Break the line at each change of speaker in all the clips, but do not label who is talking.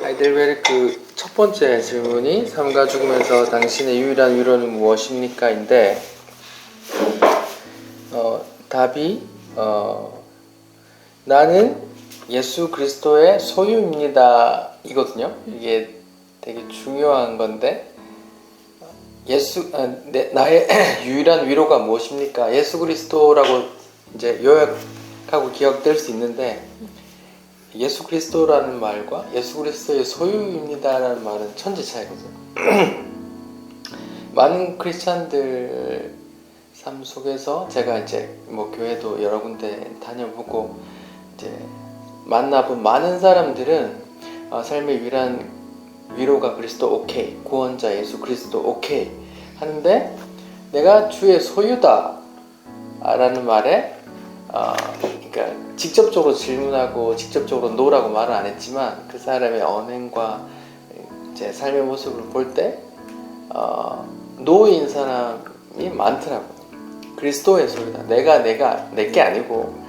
하이델베르크 첫 번째 질문이 삶과 죽음에서 당신의 유일한 위로는 무엇입니까? 인데 답이 나는 예수 그리스도의 소유입니다 이거든요. 이게 되게 중요한 건데 나의 유일한 위로가 무엇입니까? 예수 그리스도라고 이제 요약하고 기억될 수 있는데 예수 그리스도라는 말과 예수 그리스도의 소유입니다라는 말은 천지 차이거든요. 많은 크리스찬들 삶 속에서 제가 이제 뭐 교회도 여러 군데 다녀보고 이제 만나본 많은 사람들은 삶의 유일한 위로가 그리스도 오케이, 구원자 예수 그리스도 오케이 하는데 내가 주의 소유다 라는 말에 그러니까 직접적으로 질문하고 직접적으로 노라고 말은 안 했지만 그 사람의 언행과 제 삶의 모습을 볼 때 노인 사람이 많더라고요. 그리스도의 소유다. 내게 아니고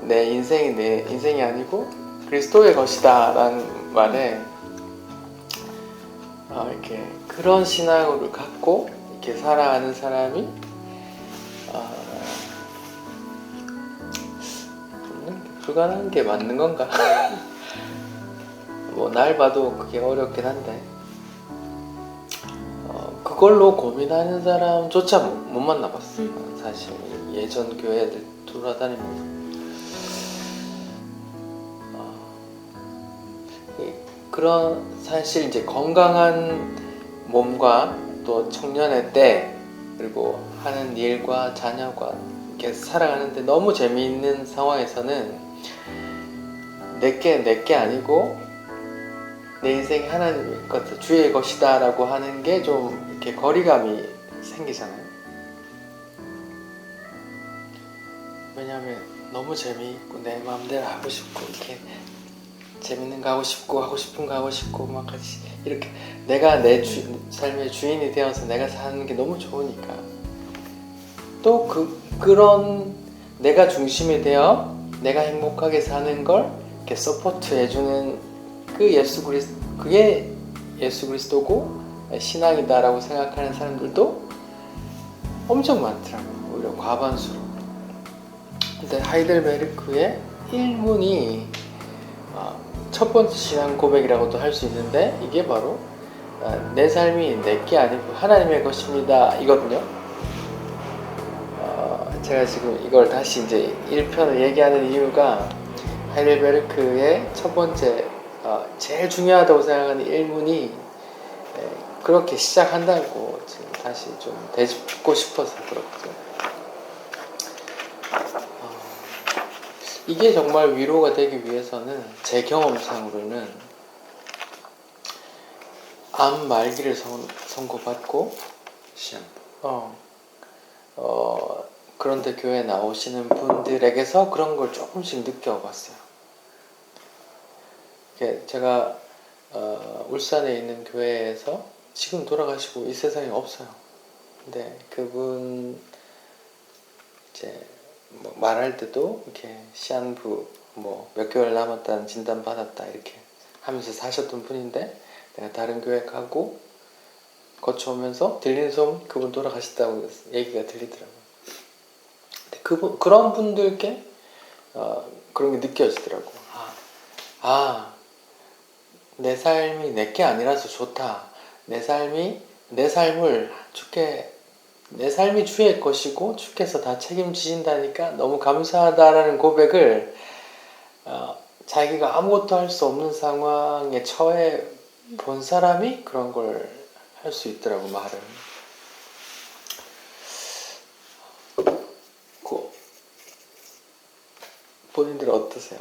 내 인생이 아니고 그리스도의 것이다 라는 말에 이렇게 그런 신앙을 갖고 이렇게 살아가는 사람이 불가능한 게 맞는 건가? 뭐 날 봐도 그게 어렵긴 한데 그걸로 고민하는 사람조차 못 만나봤어요. 사실 예전 교회들 돌아다니면서 그런 사실 이제 건강한 몸과 또 청년의 때 그리고 하는 일과 자녀과 이렇게 살아가는데 너무 재미있는 상황에서는 내게 아니고 내 인생이 하나님의 것, 주의 것이다 라고 하는 게 좀 이렇게 거리감이 생기잖아요. 왜냐하면 너무 재미있고 내 마음대로 하고 싶고 이렇게 재밌는 거 하고 싶고 하고 싶은 거 하고 싶고 막 같이 이렇게 내가 내 삶의 주인이 되어서 내가 사는 게 너무 좋으니까 또 그런 내가 중심이 되어 내가 행복하게 사는 걸 이렇게 서포트 해주는 그게 예수 그리스도고 신앙이다라고 생각하는 사람들도 엄청 많더라고요. 오히려 과반수로. 근데 하이델베르크의 1문이 첫 번째 신앙 고백이라고도 할 수 있는데 이게 바로 내 삶이 내게 아니고 하나님의 것입니다 이거든요. 제가 지금 이걸 다시 이제 1편을 얘기하는 이유가 하이델베르크의 첫 번째 제일 중요하다고 생각하는 1문이 그렇게 시작한다고 지금 다시 좀 되짚고 싶어서 그렇거든요. 이게 정말 위로가 되기 위해서는 제 경험상으로는 암 말기를 선고받고 그런데 교회에 나오시는 분들에게서 그런 걸 조금씩 느껴봤어요. 제가 울산에 있는 교회에서 지금 돌아가시고 이 세상에 없어요. 근데 그분 이제 뭐 말할 때도 이렇게 시한부 뭐 몇 개월 남았다는 진단 받았다 이렇게 하면서 사셨던 분인데 내가 다른 교회 가고 거쳐오면서 들리는 소문 그분 돌아가셨다고 얘기가 들리더라고요. 근데 그런 분들께 그런 게 느껴지더라고. 내 삶이 내게 아니라서 좋다. 내 삶이 주의 것이고 주께서 다 책임지신다니까 너무 감사하다라는 고백을 자기가 아무것도 할 수 없는 상황에 처해 본 사람이 그런 걸 할 수 있더라고 말을. 본인들 어떠세요?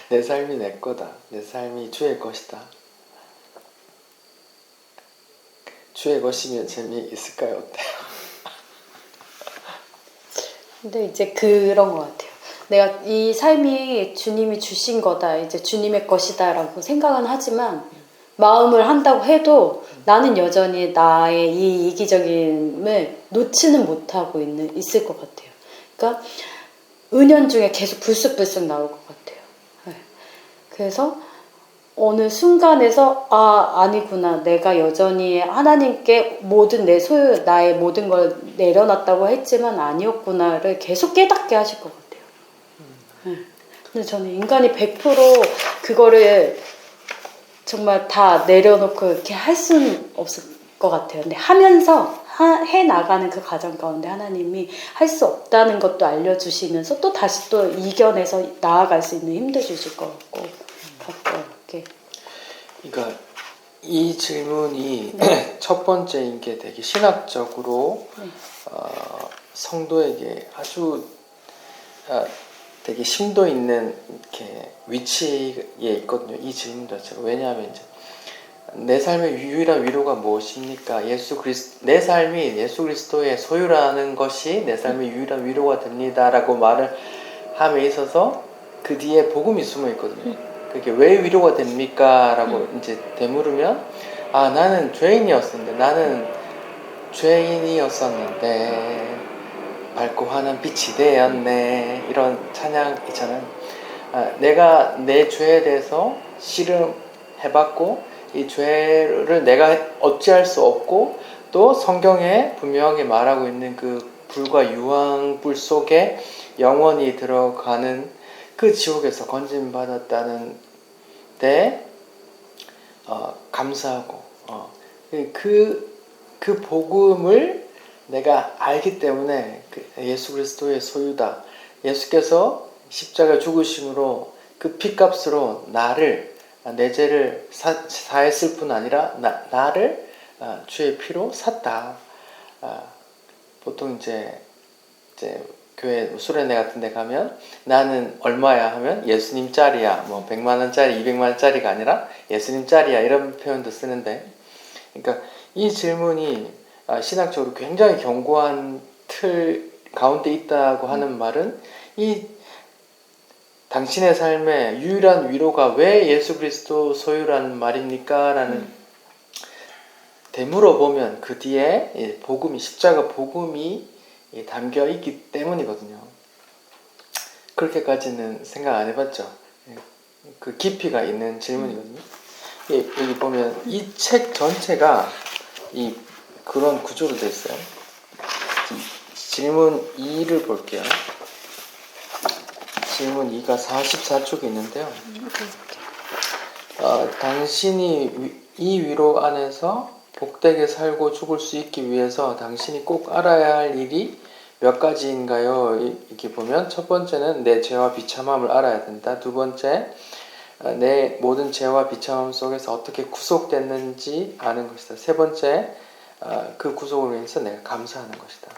내 삶이 내 거다. 내 삶이 주의 것이다. 주의 것이면 재미있을까요? 어때요?
근데 이제 그런 것 같아요. 내가 이 삶이 주님이 주신 거다. 이제 주님의 것이다 라고 생각은 하지만 마음을 한다고 해도 나는 여전히 나의 이 이기적임을 놓지는 못하고 있을 것 같아요. 그러니까 은연중에 계속 불쑥불쑥 나올 것 같아요. 네. 그래서 어느 순간에서 아니구나. 내가 여전히 하나님께 모든 내 소유, 나의 모든 걸 내려놨다고 했지만 아니었구나를 계속 깨닫게 하실 것 같아요. 네. 근데 저는 인간이 100% 그거를 정말 다 내려놓고 이렇게 할 수는 없을 것 같아요. 근데 하면서 해 나가는 그 과정 가운데 하나님이 할 수 없다는 것도 알려주시면서 또 다시 또 이겨내서 나아갈 수 있는 힘도 주실 것 같고 같아요. 이렇게.
그러니까 이 질문이
네.
첫 번째인 게 되게 신학적으로
네.
성도에게 아주 되게 심도 있는 이렇게 위치에 있거든요. 이 질문 자체가. 왜냐하면 이제 내 삶의 유일한 위로가 무엇입니까? 내 삶이 예수 그리스도의 소유라는 것이 내 삶의 유일한 위로가 됩니다라고 말을 함에 있어서 그 뒤에 복음이 숨어 있거든요. 그게 왜 위로가 됩니까? 라고 이제 되물으면 나는 죄인이었었는데 밝고 환한 빛이 되었네, 이런 찬양 있잖아요. 내가 내 죄에 대해서 씨름해봤고 이 죄를 내가 어찌할 수 없고 또 성경에 분명하게 말하고 있는 그 불과 유황불 속에 영원히 들어가는 그 지옥에서 건짐받았다는 데 감사하고 그 복음을 내가 알기 때문에 예수 그리스도의 소유다. 예수께서 십자가 죽으심으로 그 피값으로 내 죄를 사했을 뿐 아니라 나를 주의 피로 샀다. 보통 이제 교회 수련회 같은 데 가면 나는 얼마야 하면 예수님 짤이야, 뭐 100만 원짜리 200만 원짜리가 아니라 예수님 짤이야, 이런 표현도 쓰는데, 그러니까 이 질문이 신학적으로 굉장히 견고한 틀 가운데 있다고 하는 말은 이 당신의 삶의 유일한 위로가 왜 예수 그리스도 소유라는 말입니까? 라는 되물어 보면 그 뒤에 십자가 복음이 담겨 있기 때문이거든요. 그렇게까지는 생각 안 해봤죠. 그 깊이가 있는 질문이거든요. 여기 보면 이 책 전체가 그런 구조로 되어 있어요. 질문 2를 볼게요. 질문 2가 44쪽에 있는데요. 당신이 이 위로 안에서 복되게 살고 죽을 수 있기 위해서 당신이 꼭 알아야 할 일이 몇 가지인가요? 이렇게 보면 첫 번째는 내 죄와 비참함을 알아야 된다. 두 번째, 내 모든 죄와 비참함 속에서 어떻게 구속됐는지 아는 것이다. 세 번째, 그 구속을 위해서 내가 감사하는 것이다.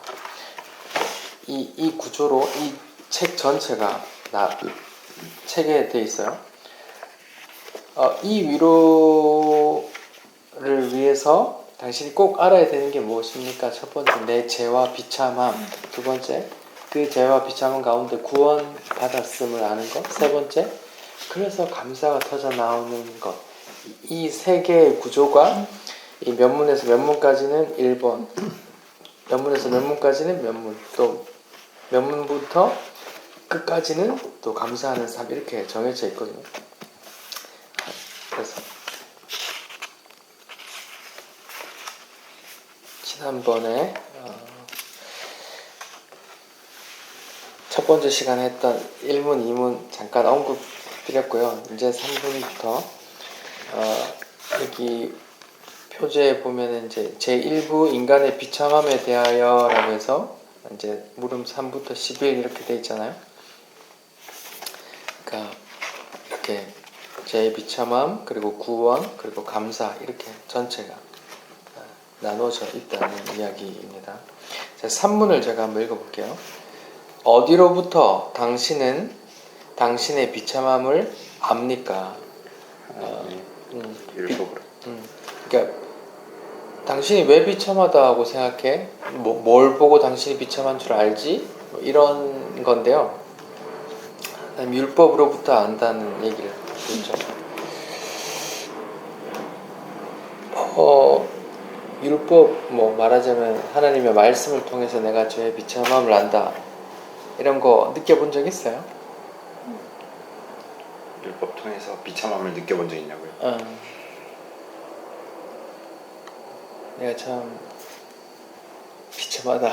이 구조로 이 책 전체가 책에 되어 있어요. 이 위로를 위해서 당신이 꼭 알아야 되는 게 무엇입니까? 첫 번째, 내 죄와 비참함. 두 번째, 그 죄와 비참함 가운데 구원 받았음을 아는 것. 세 번째, 그래서 감사가 터져 나오는 것. 이 세 개의 구조가 이 면문에서 면문까지는 1번, 면문에서 면문까지는 면문, 또 면문부터 끝까지는 또 감사하는 삶, 이렇게 정해져 있거든요. 그래서 지난번에 첫 번째 시간에 했던 1문, 2문 잠깐 언급드렸고요. 이제 3분부터 여기 표제에 보면은 이제 제1부 인간의 비참함에 대하여라고 해서 이제 물음 3부터 11 이렇게 돼 있잖아요. 그러니까 이렇게 비참함, 그리고 구원, 그리고 감사, 이렇게 전체가 나눠져 있다는 이야기입니다. 자, 3문을 제가 한번 읽어볼게요. 어디로부터 당신은 당신의 비참함을 압니까? 그러니까 당신이 왜 비참하다고 생각해? 뭘 보고 당신이 비참한 줄 알지? 이런 건데요. 율법으로부터 안다는 얘기를 듣죠. 율법, 말하자면 하나님의 말씀을 통해서 내가 죄의 비참함을 안다, 이런 거 느껴본 적 있어요?
율법 통해서 비참함을 느껴본 적 있냐고요?
내가 참 비참하다.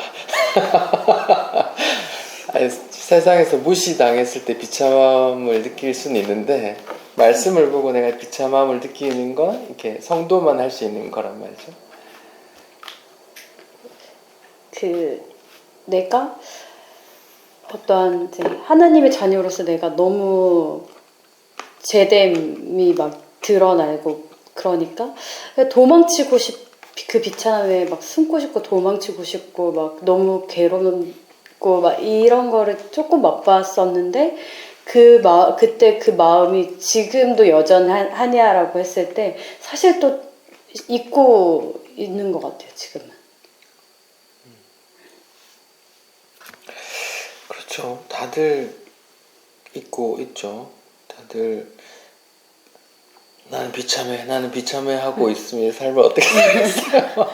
아니, 세상에서 무시당했을 때 비참함을 느낄 수는 있는데 말씀을 보고 내가 비참함을 느끼는 건 이렇게 성도만 할 수 있는 거란 말이죠.
내가 어떠한 이제 하나님의 자녀로서 내가 너무 죄됨이 막 드러나고 그러니까 도망치고 그 비참함에 막 숨고 싶고 도망치고 싶고 막 너무 괴롭고 막 이런 거를 조금 맛봤었는데 그때 그 마음이 지금도 여전하냐라고 했을 때 사실 또 잊고 있는 것 같아요 지금은.
그렇죠. 다들 잊고 있죠. 다들 나는 비참해 하고 있으면 삶을 어떻게 살겠어요.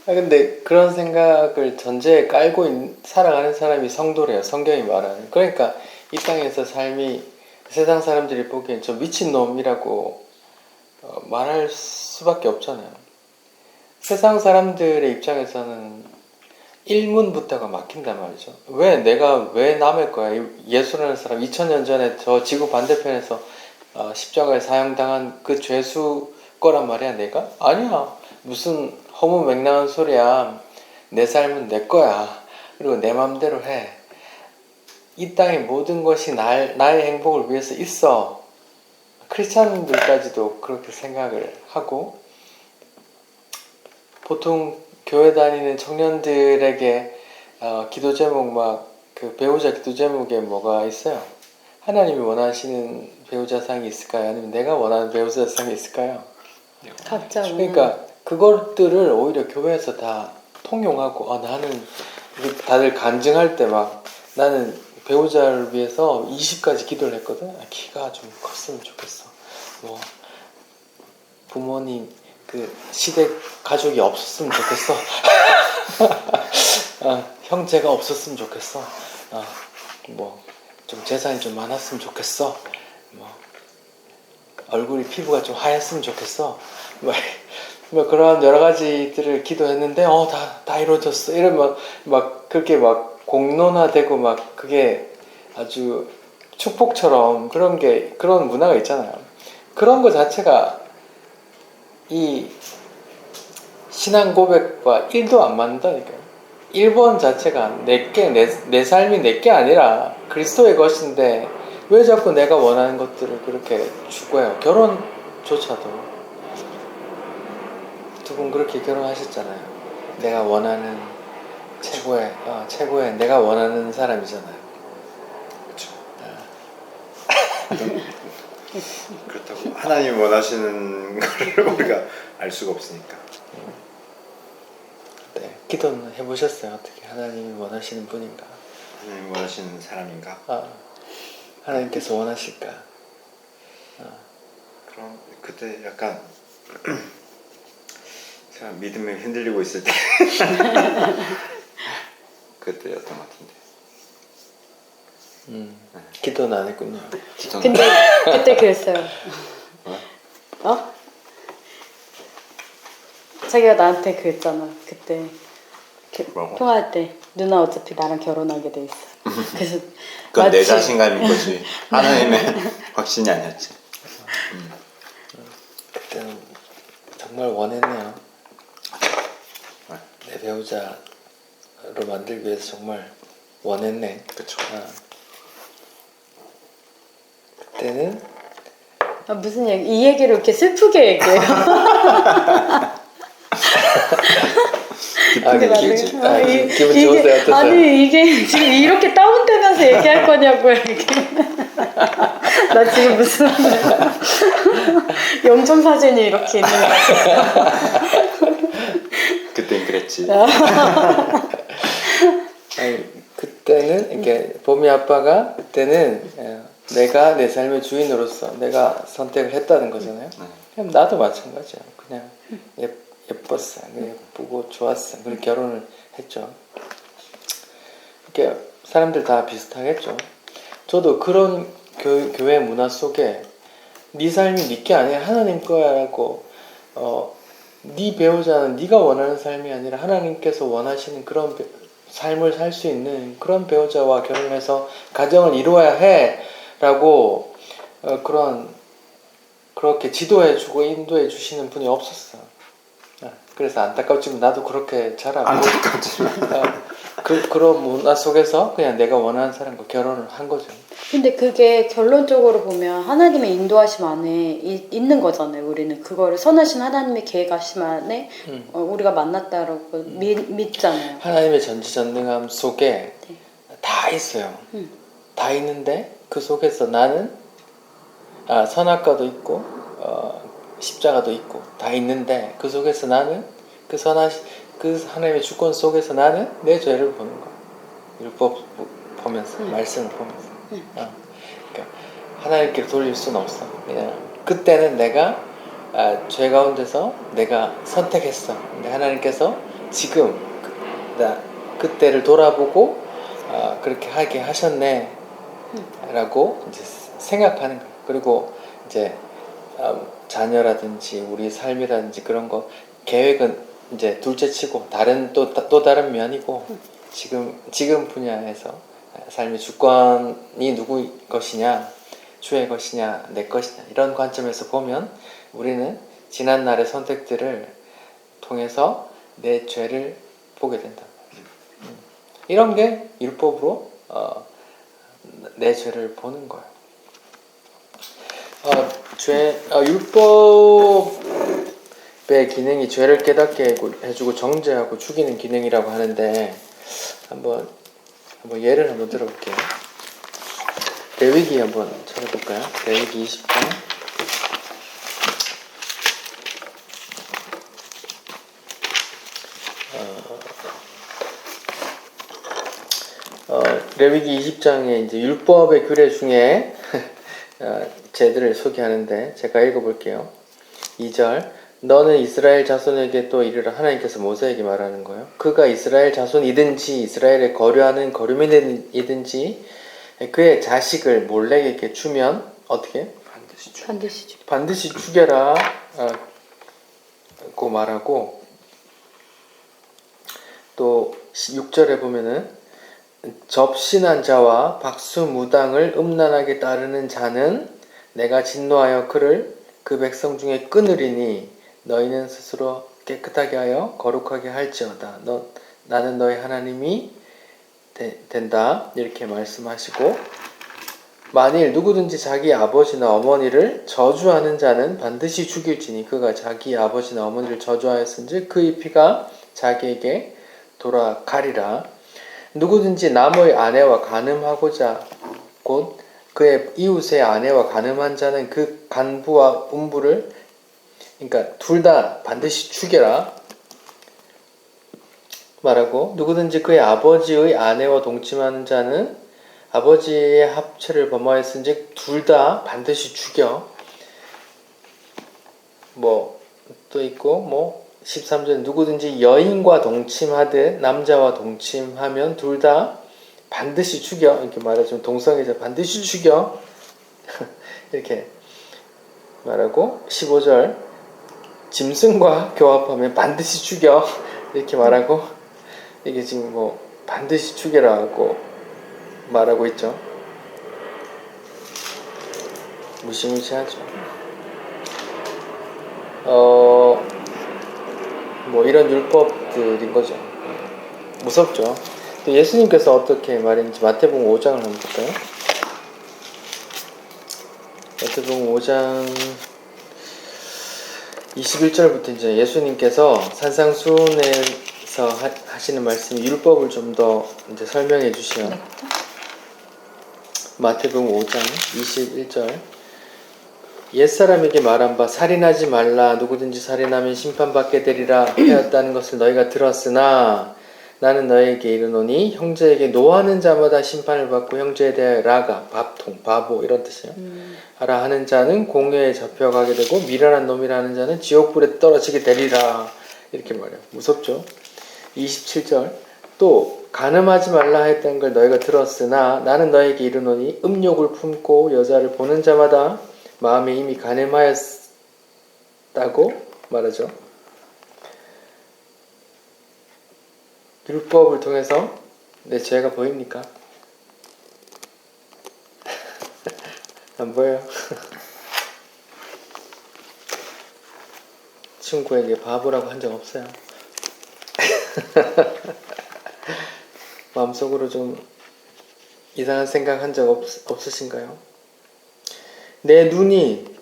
근데 그런 생각을 전제에 깔고 살아가는 사람이 성도래요. 성경이 말하는. 그러니까 이 땅에서 삶이 세상 사람들이 보기엔 저 미친놈이라고 말할 수밖에 없잖아요. 세상 사람들의 입장에서는 일문부터가 막힌단 말이죠. 내가 왜 남의 거야? 예수라는 사람 2000년 전에 저 지구 반대편에서 십자가에 사형당한 그 죄수 거란 말이야 내가? 아니야. 무슨 허무맹랑한 소리야. 내 삶은 내 거야. 그리고 내 맘대로 해. 이 땅의 모든 것이 나의 행복을 위해서 있어. 크리스찬들까지도 그렇게 생각을 하고 보통 교회 다니는 청년들에게 기도 제목 그 배우자 기도 제목에 뭐가 있어요? 하나님이 원하시는 배우자상이 있을까요? 아니면 내가 원하는 배우자상이 있을까요?
각자
그러니까 그것들을 오히려 교회에서 다 통용하고 나는 다들 간증할 때 막 나는 배우자를 위해서 20가지 기도를 했거든. 키가 좀 컸으면 좋겠어. 뭐 부모님 그 시댁 가족이 없었으면 좋겠어. 형제가 없었으면 좋겠어. 뭐 좀 재산이 좀 많았으면 좋겠어. 뭐 얼굴이 피부가 좀 하얗으면 좋겠어. 뭐 그런 여러 가지들을 기도했는데 다 이루어졌어. 이러면 막 그렇게 막 공론화되고 막 그게 아주 축복처럼 그런 문화가 있잖아요. 그런 거 자체가 이 신앙 고백과 1도 안 맞는다니까요. 1번 자체가 내 삶이 내게 아니라 그리스도의 것인데 왜 자꾸 내가 원하는 것들을 그렇게 추구해요. 결혼조차도 두 분 그렇게 결혼하셨잖아요. 내가 원하는 최고의 내가 원하는 사람이잖아요.
그렇죠. 그렇다고 하나님이 원하시는 거를 우리가 알 수가 없으니까.
네, 기도는 해보셨어요? 어떻게 하나님이 원하시는 분인가?
하나님이 원하시는 사람인가?
하나님께서 원하실까?
그럼 그때 약간 제가 믿음이 흔들리고 있을 때 그때였던 것 같은데.
기도는 안 했군요.
근데 그때 그랬어요. 자기가 나한테 그랬잖아. 그때
뭐라고?
통화할 때 누나 어차피 나랑 결혼하게 돼 있어. 그래서
그건 내
마치-
자신감인 거지. 하나님의 확신이 아니었지.
그때는 정말 원했네요. 내 배우자로 만들기 위해서 정말 원했네.
그렇죠.
그때는
무슨 얘기? 이 얘기를 이렇게 슬프게 얘기해요.
기분 좋으세요? 어떠세요?
아니 이게 지금 이렇게 다운되면서 얘기할 거냐고요 이게. 나 지금 무슨 영정 사진이 이렇게 있는 거 같아.
그땐 그랬지.
그때는 이렇게 봄이 아빠가 그때는 내가 내 삶의 주인으로서 내가 선택을 했다는 거잖아요. 그럼 나도 마찬가지야. 그냥 예뻤어. 예쁘고 좋았어. 그리고 결혼을 했죠. 이렇게 사람들 다 비슷하겠죠. 저도 그런 교회 문화 속에 네 삶이 네게 아니라 하나님 거야라고 네 배우자는 네가 원하는 삶이 아니라 하나님께서 원하시는 그런 삶을 살 수 있는 그런 배우자와 결혼해서 가정을 이루어야 해라고 그렇게 지도해주고 인도해주시는 분이 없었어. 그래서 안타깝지만 나도 그렇게 자라고
안타깝지만
그런 문화 속에서 그냥 내가 원하는 사람과 결혼을 한 거죠.
근데 그게 결론적으로 보면 하나님의 인도하심 안에 있는 거잖아요. 우리는 그거를 선하신 하나님의 계획하심 안에 우리가 만났다라고 믿잖아요.
하나님의 전지전능함 속에
네.
다 있어요. 다 있는데 그 속에서 나는 선악과도 있고 십자가도 있고 다 있는데 그 속에서 나는 그 하나님의 주권 속에서 나는 내 죄를 보는 거야. 율법 보면서 말씀을 보면서 그러니까 하나님께 돌릴 수는 없어. 그냥 그때는 내가 죄 가운데서 내가 선택했어. 근데 하나님께서 지금 그때를 돌아보고 그렇게 하게 하셨네 라고 이제 생각하는 거야. 그리고 이제 자녀라든지 우리 삶이라든지 그런 거 계획은 이제 둘째치고 또 다른 면이고 지금 분야에서 삶의 주권이 누구 것이냐, 주의 것이냐, 내 것이냐 이런 관점에서 보면 우리는 지난 날의 선택들을 통해서 내 죄를 보게 된다. 이런 게 율법으로 내 죄를 보는 거예요. 율법의 기능이 죄를 깨닫게 해주고 정죄하고 죽이는 기능이라고 하는데 한번 예를 한번 들어볼게요. 레위기 한번 찾아볼까요? 레위기 20장. 레위기 20장에 이제 율법의 규례 중에 제들을 소개하는데 제가 읽어볼게요. 2절 너는 이스라엘 자손에게 또 이르라. 하나님께서 모세에게 말하는 거예요. 그가 이스라엘 자손이든지 이스라엘에 거류하는 거류민이든지 그의 자식을 몰렉에게 주면 어떻게? 반드시 죽여라 고 말하고 또 6절에 보면은 접신한 자와 박수무당을 음란하게 따르는 자는 내가 진노하여 그를 그 백성 중에 끊으리니 너희는 스스로 깨끗하게 하여 거룩하게 할지어다. 나는 너희 하나님이 된다. 이렇게 말씀하시고 만일 누구든지 자기 아버지나 어머니를 저주하는 자는 반드시 죽일지니 그가 자기 아버지나 어머니를 저주하였은즉 그의 피가 자기에게 돌아가리라. 누구든지 남의 아내와 간음하고자 곧 그의 이웃의 아내와 간음한 자는 그 간부와 음부를 그러니까 둘 다 반드시 죽여라 말하고 누구든지 그의 아버지의 아내와 동침하는 자는 아버지의 합체를 범하였은즉 둘 다 반드시 죽여. 또 있고 13절 누구든지 여인과 동침하듯 남자와 동침하면 둘 다 반드시 죽여. 이렇게 말하자면 동성애자 반드시 죽여. 이렇게 말하고 15절 짐승과 교합하면 반드시 죽여. 이렇게 말하고 이게 지금 반드시 죽여라고 말하고 있죠. 무시무시하죠. 이런 율법들인 거죠. 무섭죠. 또 예수님께서 어떻게 말했는지 마태복음 5장을 한번 볼까요? 마태복음 5장 21절부터 이제 예수님께서 산상수훈에서 하시는 말씀 율법을 좀 더 이제 설명해 주시면 마태복음 5장 21절 옛사람에게 말한 바 살인하지 말라 누구든지 살인하면 심판받게 되리라 하였다는 것을 너희가 들었으나 나는 너희에게 이르노니 형제에게 노하는 자마다 심판을 받고 형제에 대하여 라가 밥통 바보 이런 뜻이에요. 하라 하는 자는 공회에 잡혀가게 되고 미련한 놈이라 하는 자는 지옥불에 떨어지게 되리라 이렇게 말해요. 무섭죠. 27절 또 간음하지 말라 했던 걸 너희가 들었으나 나는 너에게 이르노니 음욕을 품고 여자를 보는 자마다 마음에 이미 간음하였다고 말하죠. 율법을 통해서 내 죄가 보입니까? 안 보여요? 친구에게 바보라고 한 적 없어요. 마음속으로 좀 이상한 생각 한 적 없으신가요? 내 눈이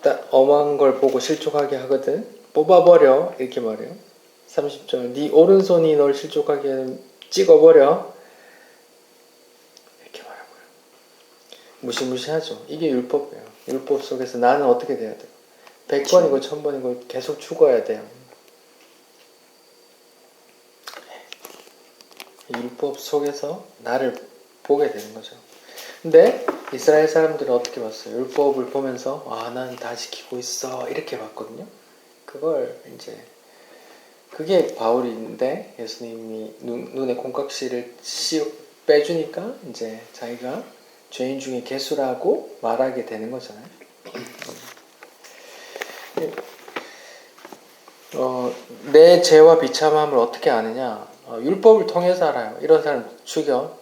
딱 엄한 걸 보고 실족하게 하거든. 뽑아버려. 이렇게 말해요. 30절. 네 오른손이 널 실족하게 찍어버려. 이렇게 말하고요. 무시무시하죠. 이게 율법이에요. 율법 속에서 나는 어떻게 돼야 돼요? 100번이고 1000번이고 계속 죽어야 돼요. 율법 속에서 나를 보게 되는 거죠. 근데 이스라엘 사람들은 어떻게 봤어요? 율법을 보면서 난 다 지키고 있어 이렇게 봤거든요. 그걸 이제 그게 바울인데 예수님이 눈에 콩깍지를 빼주니까 이제 자기가 죄인 중에 괴수라고 말하게 되는 거잖아요. 내 죄와 비참함을 어떻게 아느냐? 율법을 통해서 알아요. 이런 사람 죽여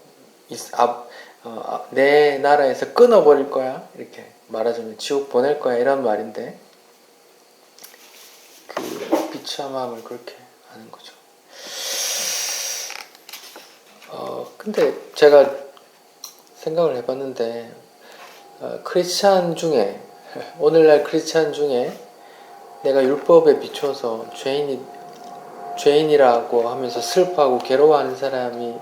내 나라에서 끊어버릴 거야. 이렇게 말하자면 지옥 보낼 거야. 이런 말인데 그 비참함을 그렇게 아는 거죠. 근데 제가 생각을 해봤는데 크리스찬 중에 오늘날 크리스찬 중에 내가 율법에 비춰서 죄인이라고 하면서 슬퍼하고 괴로워하는 사람이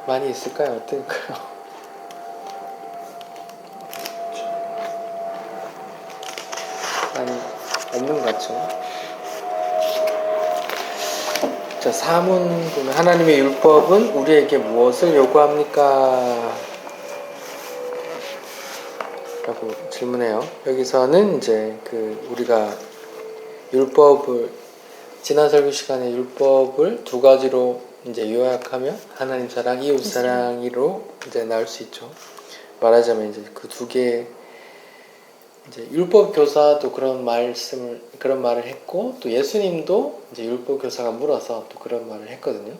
많이 있을까요? 어떨까요? 많이 없는 것 같죠? 자, 사문 보면 하나님의 율법은 우리에게 무엇을 요구합니까? 라고 질문해요. 여기서는 이제 우리가 율법을 지난 설교 시간에 율법을 두 가지로 이제 요약하면 하나님 사랑, 이웃 사랑으로 이제 나올 수 있죠. 말하자면 이제 그 두 개 이제 율법 교사도 그런 말을 했고 또 예수님도 이제 율법 교사가 물어서 또 그런 말을 했거든요.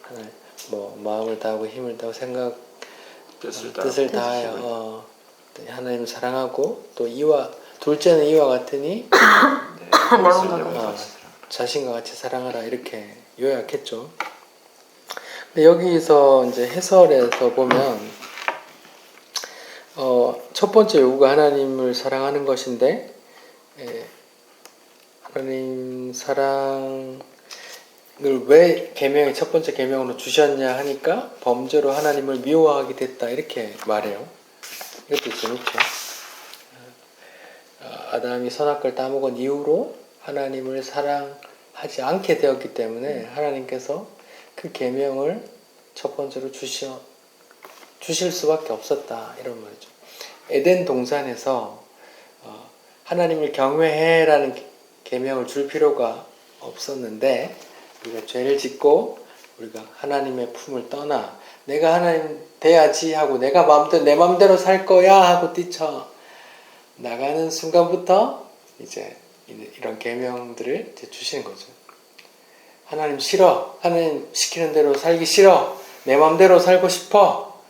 하나 뭐 마음을 다하고 힘을 다하고 뜻을 다하여 하나님을 사랑하고 또 둘째는 이와 같으니 자신과 같이 사랑하라 이렇게 요약했죠. 근데 여기서 이제 해설에서 보면 첫 번째 요구가 하나님을 사랑하는 것인데 하나님 사랑을 왜 계명의 첫 번째 계명으로 주셨냐 하니까 범죄로 하나님을 미워하게 됐다 이렇게 말해요. 이것도 재밌죠. 아담이 선악과를 따먹은 이후로 하나님을 사랑하지 않게 되었기 때문에 하나님께서 그 계명을 첫 번째로 주실 수밖에 없었다 이런 말이죠. 에덴 동산에서 하나님을 경외해라는 계명을 줄 필요가 없었는데 우리가 죄를 짓고 우리가 하나님의 품을 떠나 내가 하나님 돼야지 하고 내가 내 마음대로 살 거야 하고 뛰쳐 나가는 순간부터 이제 이런 계명들을 이제 주시는 거죠. 하나님 싫어. 하나님 시키는 대로 살기 싫어. 내 마음대로 살고 싶어.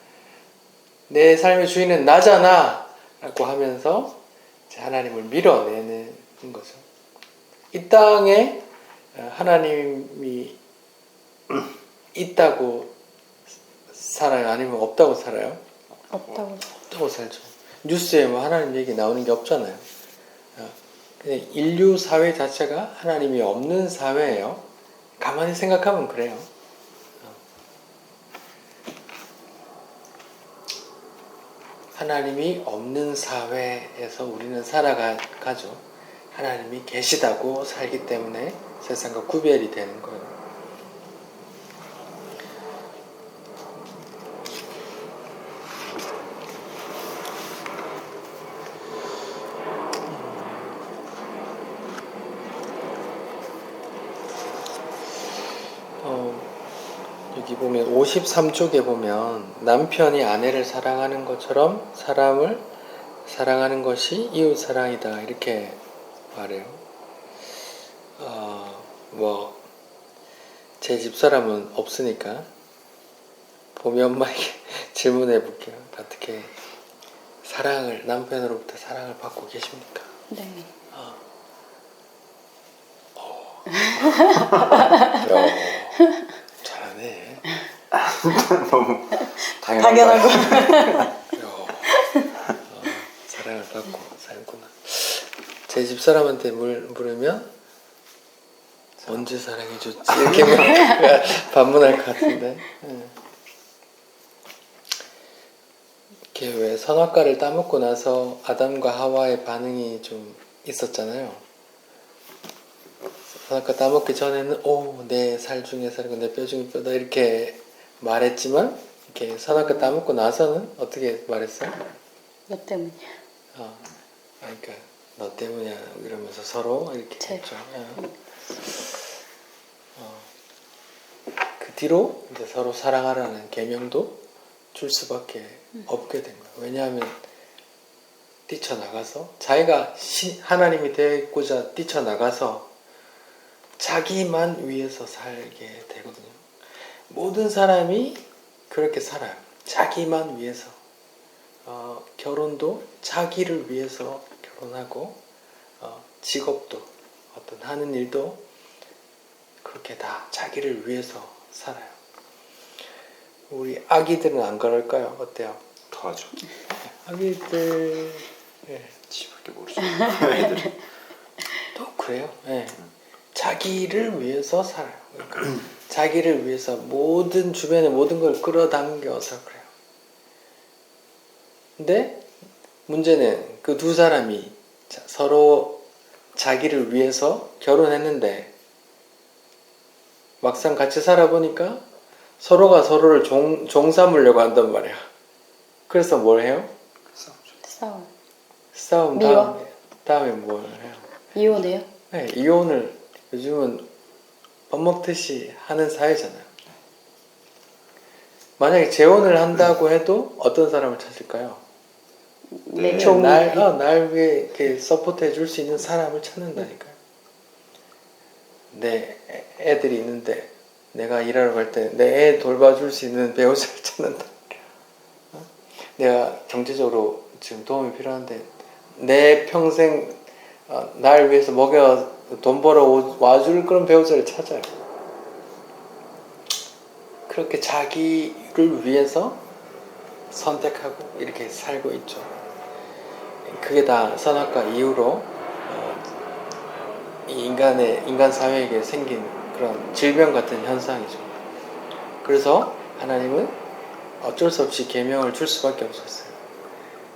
내 삶의 주인은 나잖아. 라고 하면서 이제 하나님을 밀어내는 거죠. 이 땅에 하나님이 있다고 살아요? 아니면 없다고 살아요? 없다고 살죠. 뉴스에 뭐 하나님 얘기 나오는 게 없잖아요. 인류 사회 자체가 하나님이 없는 사회예요. 가만히 생각하면 그래요. 하나님이 없는 사회에서 우리는 살아가죠. 하나님이 계시다고 살기 때문에 세상과 구별이 되는 거예요. 여기 보면 53쪽에 보면 남편이 아내를 사랑하는 것처럼 사람을 사랑하는 것이 이웃 사랑이다 이렇게 말해요. 뭐 제 집사람은 없으니까 보미 엄마에게 질문해 볼게요. 어떻게 남편으로부터 사랑을 받고 계십니까?
네.
잘하네.
너무
당연한 거.
사랑을 받고 살구나. 제 집사람한테 물으면 언제 사랑해줬지? 이렇게 반문할 것 같은데. 이렇게 왜 선악과를 따먹고 나서 아담과 하와의 반응이 좀 있었잖아요. 선악과 따먹기 전에는 내 살 중에 살고 내 뼈 중에 뼈다 이렇게 말했지만 이렇게 선악과 따먹고 나서는 어떻게 말했어요?
너 때문이야.
그러니까 너 때문이야 이러면서 서로 이렇게 했죠. 그 뒤로 이제 서로 사랑하라는 계명도 줄 수밖에 없게 된 거예요. 왜냐하면 뛰쳐나가서 자기가 하나님이 되고자 뛰쳐나가서 자기만 위해서 살게 되거든요. 모든 사람이 그렇게 살아요. 자기만 위해서. 결혼도 자기를 위해서 결혼하고 직업도 어떤 하는 일도 그렇게 다 자기를 위해서 살아요. 우리 아기들은 안 그럴까요? 어때요?
더하죠.
아기들
지밖에 모르죠. 애들이.
또 그래요. 자기를 위해서 살아요. 그러니까 자기를 위해서 모든 주변의 모든 걸 끌어당겨서 그래요. 근데 문제는 그 두 사람이 서로 자기를 위해서 결혼했는데 막상 같이 살아보니까 서로가 서로를 종 삼으려고 한단 말이야. 그래서 뭘 해요?
싸우죠.
싸워.
싸움 다음에 뭘 해요?
이혼해요?
네, 이혼을 요즘은 밥 먹듯이 하는 사회잖아요. 만약에 재혼을 한다고 해도 어떤 사람을 찾을까요?
내
네.
종이.
날 위해 이렇게 서포트 해줄 수 있는 사람을 찾는다니까요. 내 애들이 있는데 내가 일하러 갈 때 내 애 돌봐줄 수 있는 배우자를 찾는다. 내가 경제적으로 지금 도움이 필요한데 내 평생 날 위해서 돈 벌어 와줄 그런 배우자를 찾아요. 그렇게 자기를 위해서 선택하고 이렇게 살고 있죠. 그게 다 선악과 이후로 이 인간 사회에게 생긴 그런 질병 같은 현상이죠. 그래서 하나님은 어쩔 수 없이 계명을 줄 수밖에 없었어요.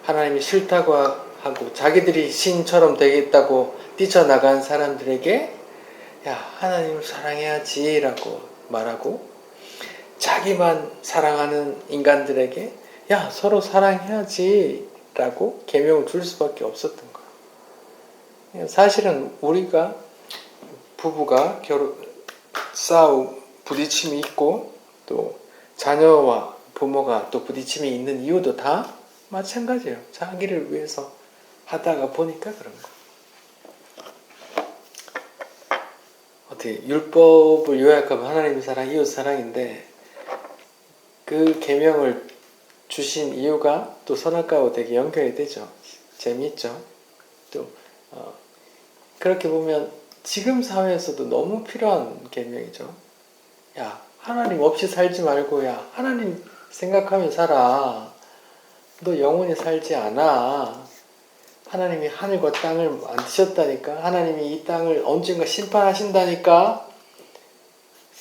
하나님이 싫다고 하고 자기들이 신처럼 되겠다고 뛰쳐나간 사람들에게 야 하나님을 사랑해야지 라고 말하고 자기만 사랑하는 인간들에게 야 서로 사랑해야지 라고 계명을 줄 수밖에 없었던 거예요. 사실은 우리가 부부가 부딪힘이 있고 또 자녀와 부모가 또 부딪힘이 있는 이유도 다 마찬가지예요. 자기를 위해서 하다가 보니까 그런 거. 어떻게 율법을 요약하면 하나님 사랑, 이웃 사랑인데 그 계명을 주신 이유가 또 선악과와 되게 연결이 되죠. 재미있죠. 또 그렇게 보면 지금 사회에서도 너무 필요한 계명이죠. 야 하나님 없이 살지 말고 야 하나님 생각하며 살아. 너 영원히 살지 않아. 하나님이 하늘과 땅을 만드셨다니까. 하나님이 이 땅을 언젠가 심판하신다니까.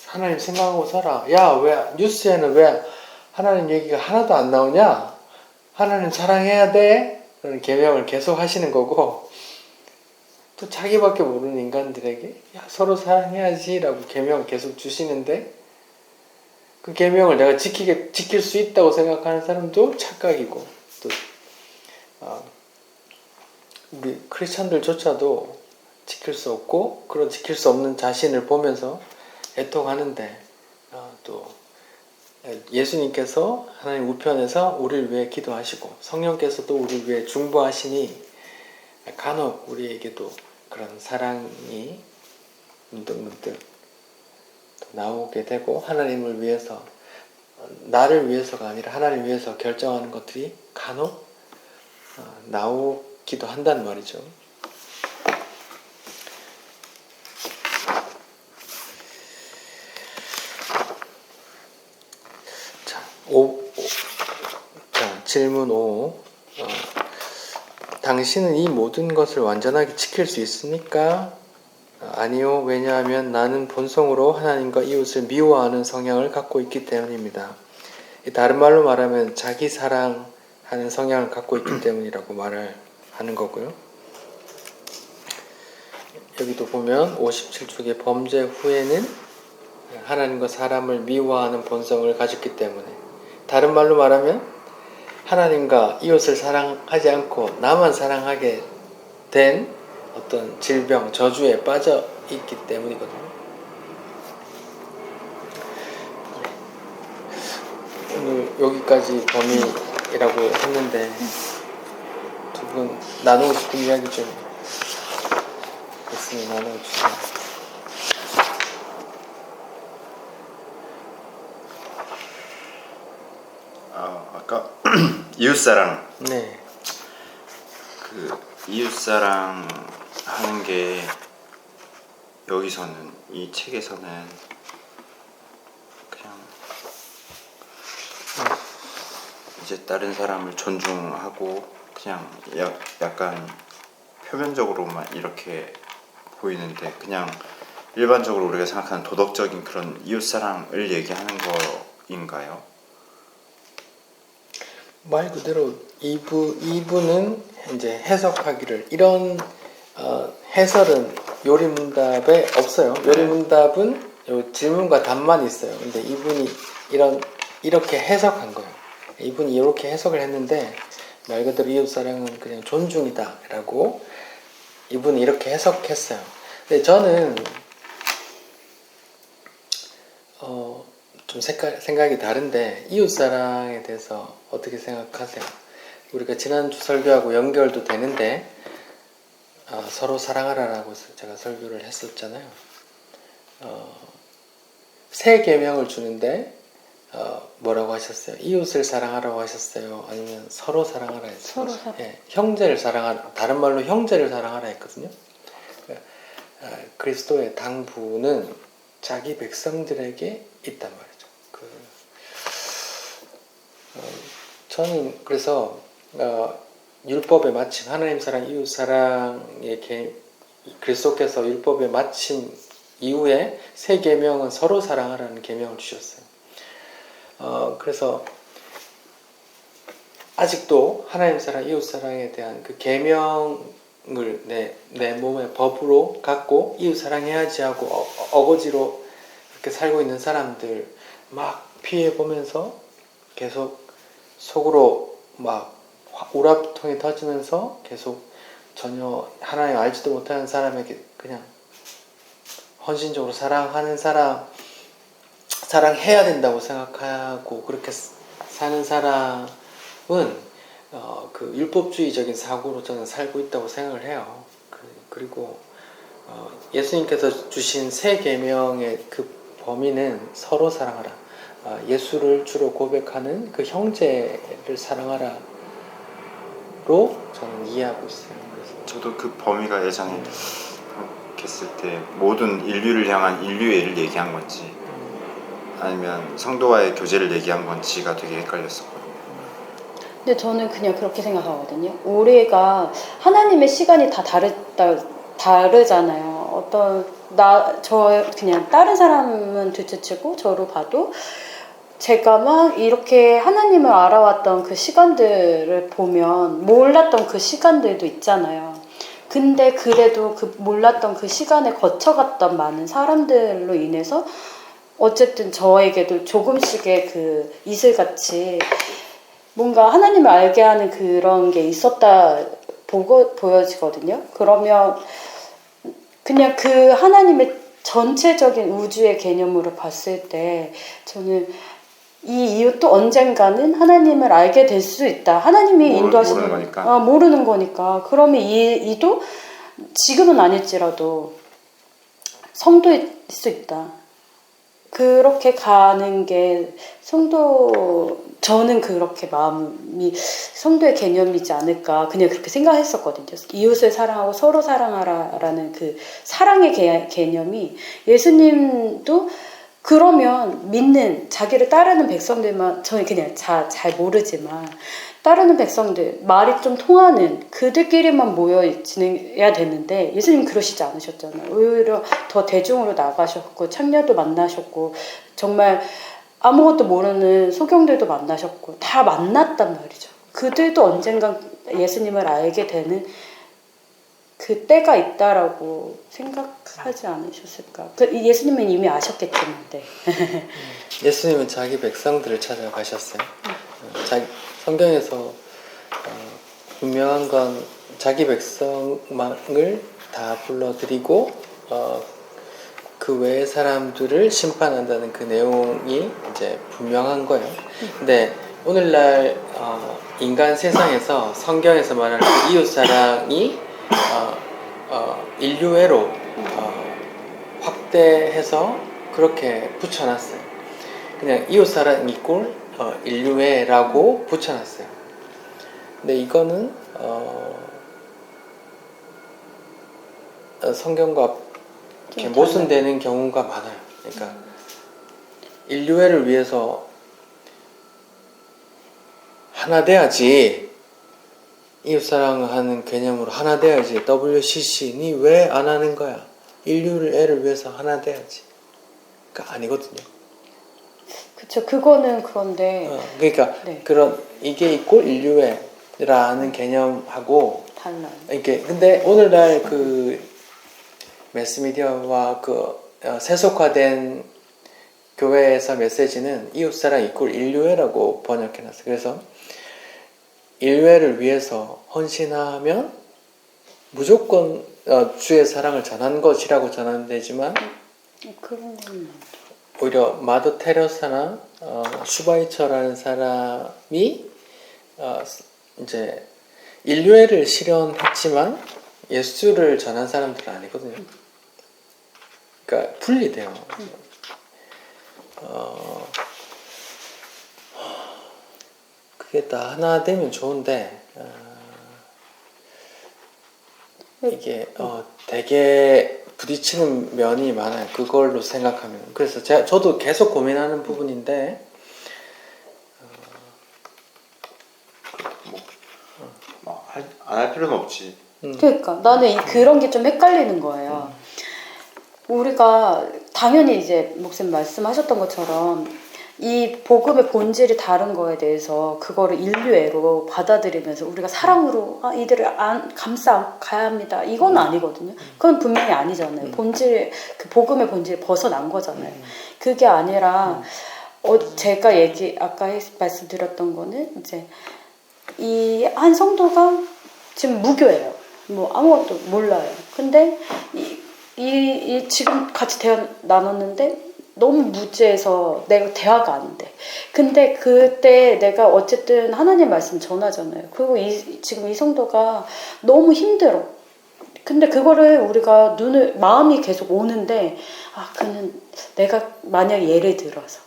하나님 생각하고 살아. 야 왜 뉴스에는 왜 하나님 얘기가 하나도 안 나오냐? 하나님 사랑해야 돼. 그런 계명을 계속 하시는 거고 또 자기밖에 모르는 인간들에게 야 서로 사랑해야지 라고 계명을 계속 주시는데 그 계명을 내가 지킬 수 있다고 생각하는 사람도 착각이고 또 우리 크리스찬들조차도 지킬 수 없고 그런 지킬 수 없는 자신을 보면서 애통하는데 또 예수님께서 하나님 우편에서 우리를 위해 기도하시고 성령께서도 우리를 위해 중보하시니 간혹 우리에게도 그런 사랑이 문득문득 나오게 되고 하나님을 위해서 나를 위해서가 아니라 하나님을 위해서 결정하는 것들이 간혹 나오기도 한단 말이죠. 자, 질문 5. 당신은 이 모든 것을 완전하게 지킬 수 있습니까? 아니요. 왜냐하면 나는 본성으로 하나님과 이웃을 미워하는 성향을 갖고 있기 때문입니다. 다른 말로 말하면 자기 사랑하는 성향을 갖고 있기 때문이라고 말을 하는 거고요. 여기도 보면 57쪽에 범죄 후에는 하나님과 사람을 미워하는 본성을 가졌기 때문에, 다른 말로 말하면 하나님과 이웃을 사랑하지 않고 나만 사랑하게 된 어떤 질병, 저주에 빠져 있기 때문이거든요. 오늘 여기까지 범위라고 했는데 두 분 나누고 싶은 이야기 좀 있으면 나눠주세요.
아까 이웃사랑.
네.
그 이웃사랑 하는 게 여기서는 이 책에서는 그냥 이제 다른 사람을 존중하고 그냥 약간 표면적으로만 이렇게 보이는데 그냥 일반적으로 우리가 생각하는 도덕적인 그런 이웃사랑을 얘기하는 거인가요?
말 그대로 이분은 이제 해석하기를 이런 해설은 요리문답에 없어요. 요리문답은 요 질문과 답만 있어요. 근데 이분이 이렇게 해석한 거예요. 이분이 이렇게 해석을 했는데 말 그대로 이웃사랑은 그냥 존중이다라고 이분이 이렇게 해석했어요. 근데 저는 좀 생각이 다른데 이웃사랑에 대해서 어떻게 생각하세요? 우리가 지난주 설교하고 연결도 되는데 서로 사랑하라라고 제가 설교를 했었잖아요. 새 계명을 주는데 뭐라고 하셨어요? 이웃을 사랑하라고 하셨어요? 아니면 서로 사랑하라 했어요?
서로 사랑.
예, 형제를 사랑하라, 다른 말로 형제를 사랑하라 했거든요. 그리스도의 당부는 자기 백성들에게 있단 말이죠. 저는 그래서 율법의 마침, 하나님 사랑, 이웃 사랑의 그리스도께서 율법의 마침 이후에 새 계명은 서로 사랑하라는 계명을 주셨어요. 그래서 아직도 하나님 사랑, 이웃 사랑에 대한 그 계명을 내 몸의 법으로 갖고 이웃 사랑해야지 하고 어거지로 이렇게 살고 있는 사람들 막 피해 보면서 계속 속으로 막 우라통이 터지면서 계속 전혀 하나님 알지도 못하는 사람에게 그냥 헌신적으로 사랑하는 사랑해야 된다고 생각하고 그렇게 사는 사람은 그 율법주의적인 사고로 저는 살고 있다고 생각을 해요. 그리고 예수님께서 주신 새 계명의 그 범위는 서로 사랑하라. 예수를 주로 고백하는 그 형제를 사랑하라로 저는 이해하고 있어요. 그래서
저도 그 범위가 예전에 했을 때 모든 인류를 향한 인류애를 얘기한 건지 아니면 성도와의 교제를 얘기한 건지가 되게 헷갈렸었거든요.
근데 저는 그냥 그렇게 생각하거든요. 우리가 하나님의 시간이 다 다르잖아요. 저 그냥 다른 사람은 둘째치고 저로 봐도 제가 막 이렇게 하나님을 알아왔던 그 시간들을 보면 몰랐던 그 시간들도 있잖아요. 근데 그래도 그 몰랐던 그 시간에 거쳐갔던 많은 사람들로 인해서 어쨌든 저에게도 조금씩의 그 이슬같이 뭔가 하나님을 알게 하는 그런 게 있었다 보여지거든요. 그러면 그냥 그 하나님의 전체적인 우주의 개념으로 봤을 때 저는 이 이웃도 언젠가는 하나님을 알게 될 수 있다. 하나님이 인도하시는
모르는 거니까.
모르는 거니까. 그러면 이도 지금은 아닐지라도 성도일 수 있다. 그렇게 가는 게 저는 그렇게 마음이 성도의 개념이지 않을까 그냥 그렇게 생각했었거든요. 이웃을 사랑하고 서로 사랑하라라는 그 사랑의 개념이 예수님도 그러면 믿는 자기를 따르는 백성들만 저는 그냥 잘 모르지만 따르는 백성들 말이 좀 통하는 그들끼리만 모여 지내야 되는데 예수님 그러시지 않으셨잖아요. 오히려 더 대중으로 나가셨고 창녀도 만나셨고 정말 아무것도 모르는 소경들도 만나셨고 다 만났단 말이죠. 그들도 언젠간 예수님을 알게 되는 그 때가 있다라고 생각하지 않으셨을까? 예수님은 이미 아셨겠지만, 네.
예수님은 자기 백성들을 찾아가셨어요. 성경에서 분명한 건 자기 백성을 다 불러들이고 그 외의 사람들을 심판한다는 그 내용이 이제 분명한 거예요. 근데 오늘날 인간 세상에서 성경에서 말하는 그 이웃 사랑이 인류애로 확대해서 그렇게 붙여놨어요. 그냥 이웃 사랑 이꼴 인류애라고 붙여놨어요. 근데 이거는 성경과 이렇게 모순되는 경우가 많아요. 그러니까 인류애를 위해서 하나 돼야지, 이웃사랑하는 개념으로 하나 돼야지. WCC니 왜 안 하는 거야? 인류애를 위해서 하나 돼야지. 그러니까 아니거든요.
그쵸. 그거는 그런데
그러니까
네.
그런 이게 있고 인류애라는 개념하고
달라요.
이게 근데 오늘날 그 매스미디어와 그 세속화된 교회에서 메시지는 이웃사랑 이꼴 인류애라고 번역해놨어요. 그래서 인류애를 위해서 헌신하면 무조건 주의 사랑을 전한 것이라고 전환되지만
그런 건
오히려 마더 테레사나 슈바이처라는 사람이 이제 인류애를 실현했지만 예수를 전한 사람들은 아니거든요. 그러니까 분리돼요. 그게 다 하나 되면 좋은데 이게 되게 부딪히는 면이 많아요. 그걸로 생각하면. 그래서 저도 계속 고민하는 부분인데
안 할 필요는 없지.
그러니까 나는 그런 게 좀 헷갈리는 거예요. 우리가 당연히 이제 목사님 말씀하셨던 것처럼 이 복음의 본질이 다른 거에 대해서 그거를 인류애로 받아들이면서 우리가 사랑으로 이들을 감싸 가야 합니다. 이건 아니거든요. 그건 분명히 아니잖아요. 본질, 그 복음의 본질이 벗어난 거잖아요. 그게 아니라 제가 아까 말씀드렸던 거는 이제 이 한 성도가 지금 무교예요. 뭐 아무것도 몰라요. 근데 지금 같이 대화 나눴는데 너무 무지해서 내가 대화가 안 돼. 근데 그때 내가 어쨌든 하나님 말씀 전하잖아요. 그리고 지금 이 성도가 너무 힘들어. 근데 그거를 우리가 마음이 계속 오는데 그는 내가 만약에 예를 들어서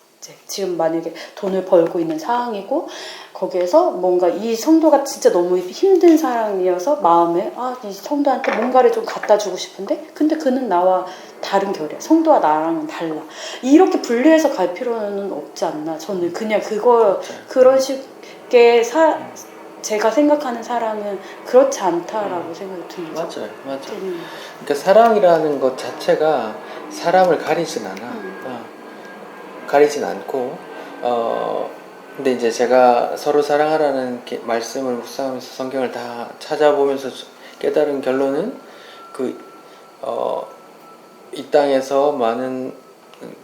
지금 만약에 돈을 벌고 있는 상황이고 거기에서 뭔가 이 성도가 진짜 너무 힘든 사람이어서 마음에 이 성도한테 뭔가를 좀 갖다 주고 싶은데 근데 그는 나와 다른 결이야. 성도와 나랑은 달라. 이렇게 분리해서 갈 필요는 없지 않나. 저는 그냥 그런 식의 제가 생각하는 사람은 그렇지 않다라고 생각이 듭니다.
맞아요. 그러니까 사랑이라는 것 자체가 사람을 가리진 않아. 가리진 않고 근데 이제 제가 서로 사랑하라는 말씀을 묵상하면서 성경을 다 찾아보면서 깨달은 결론은 이 땅에서 많은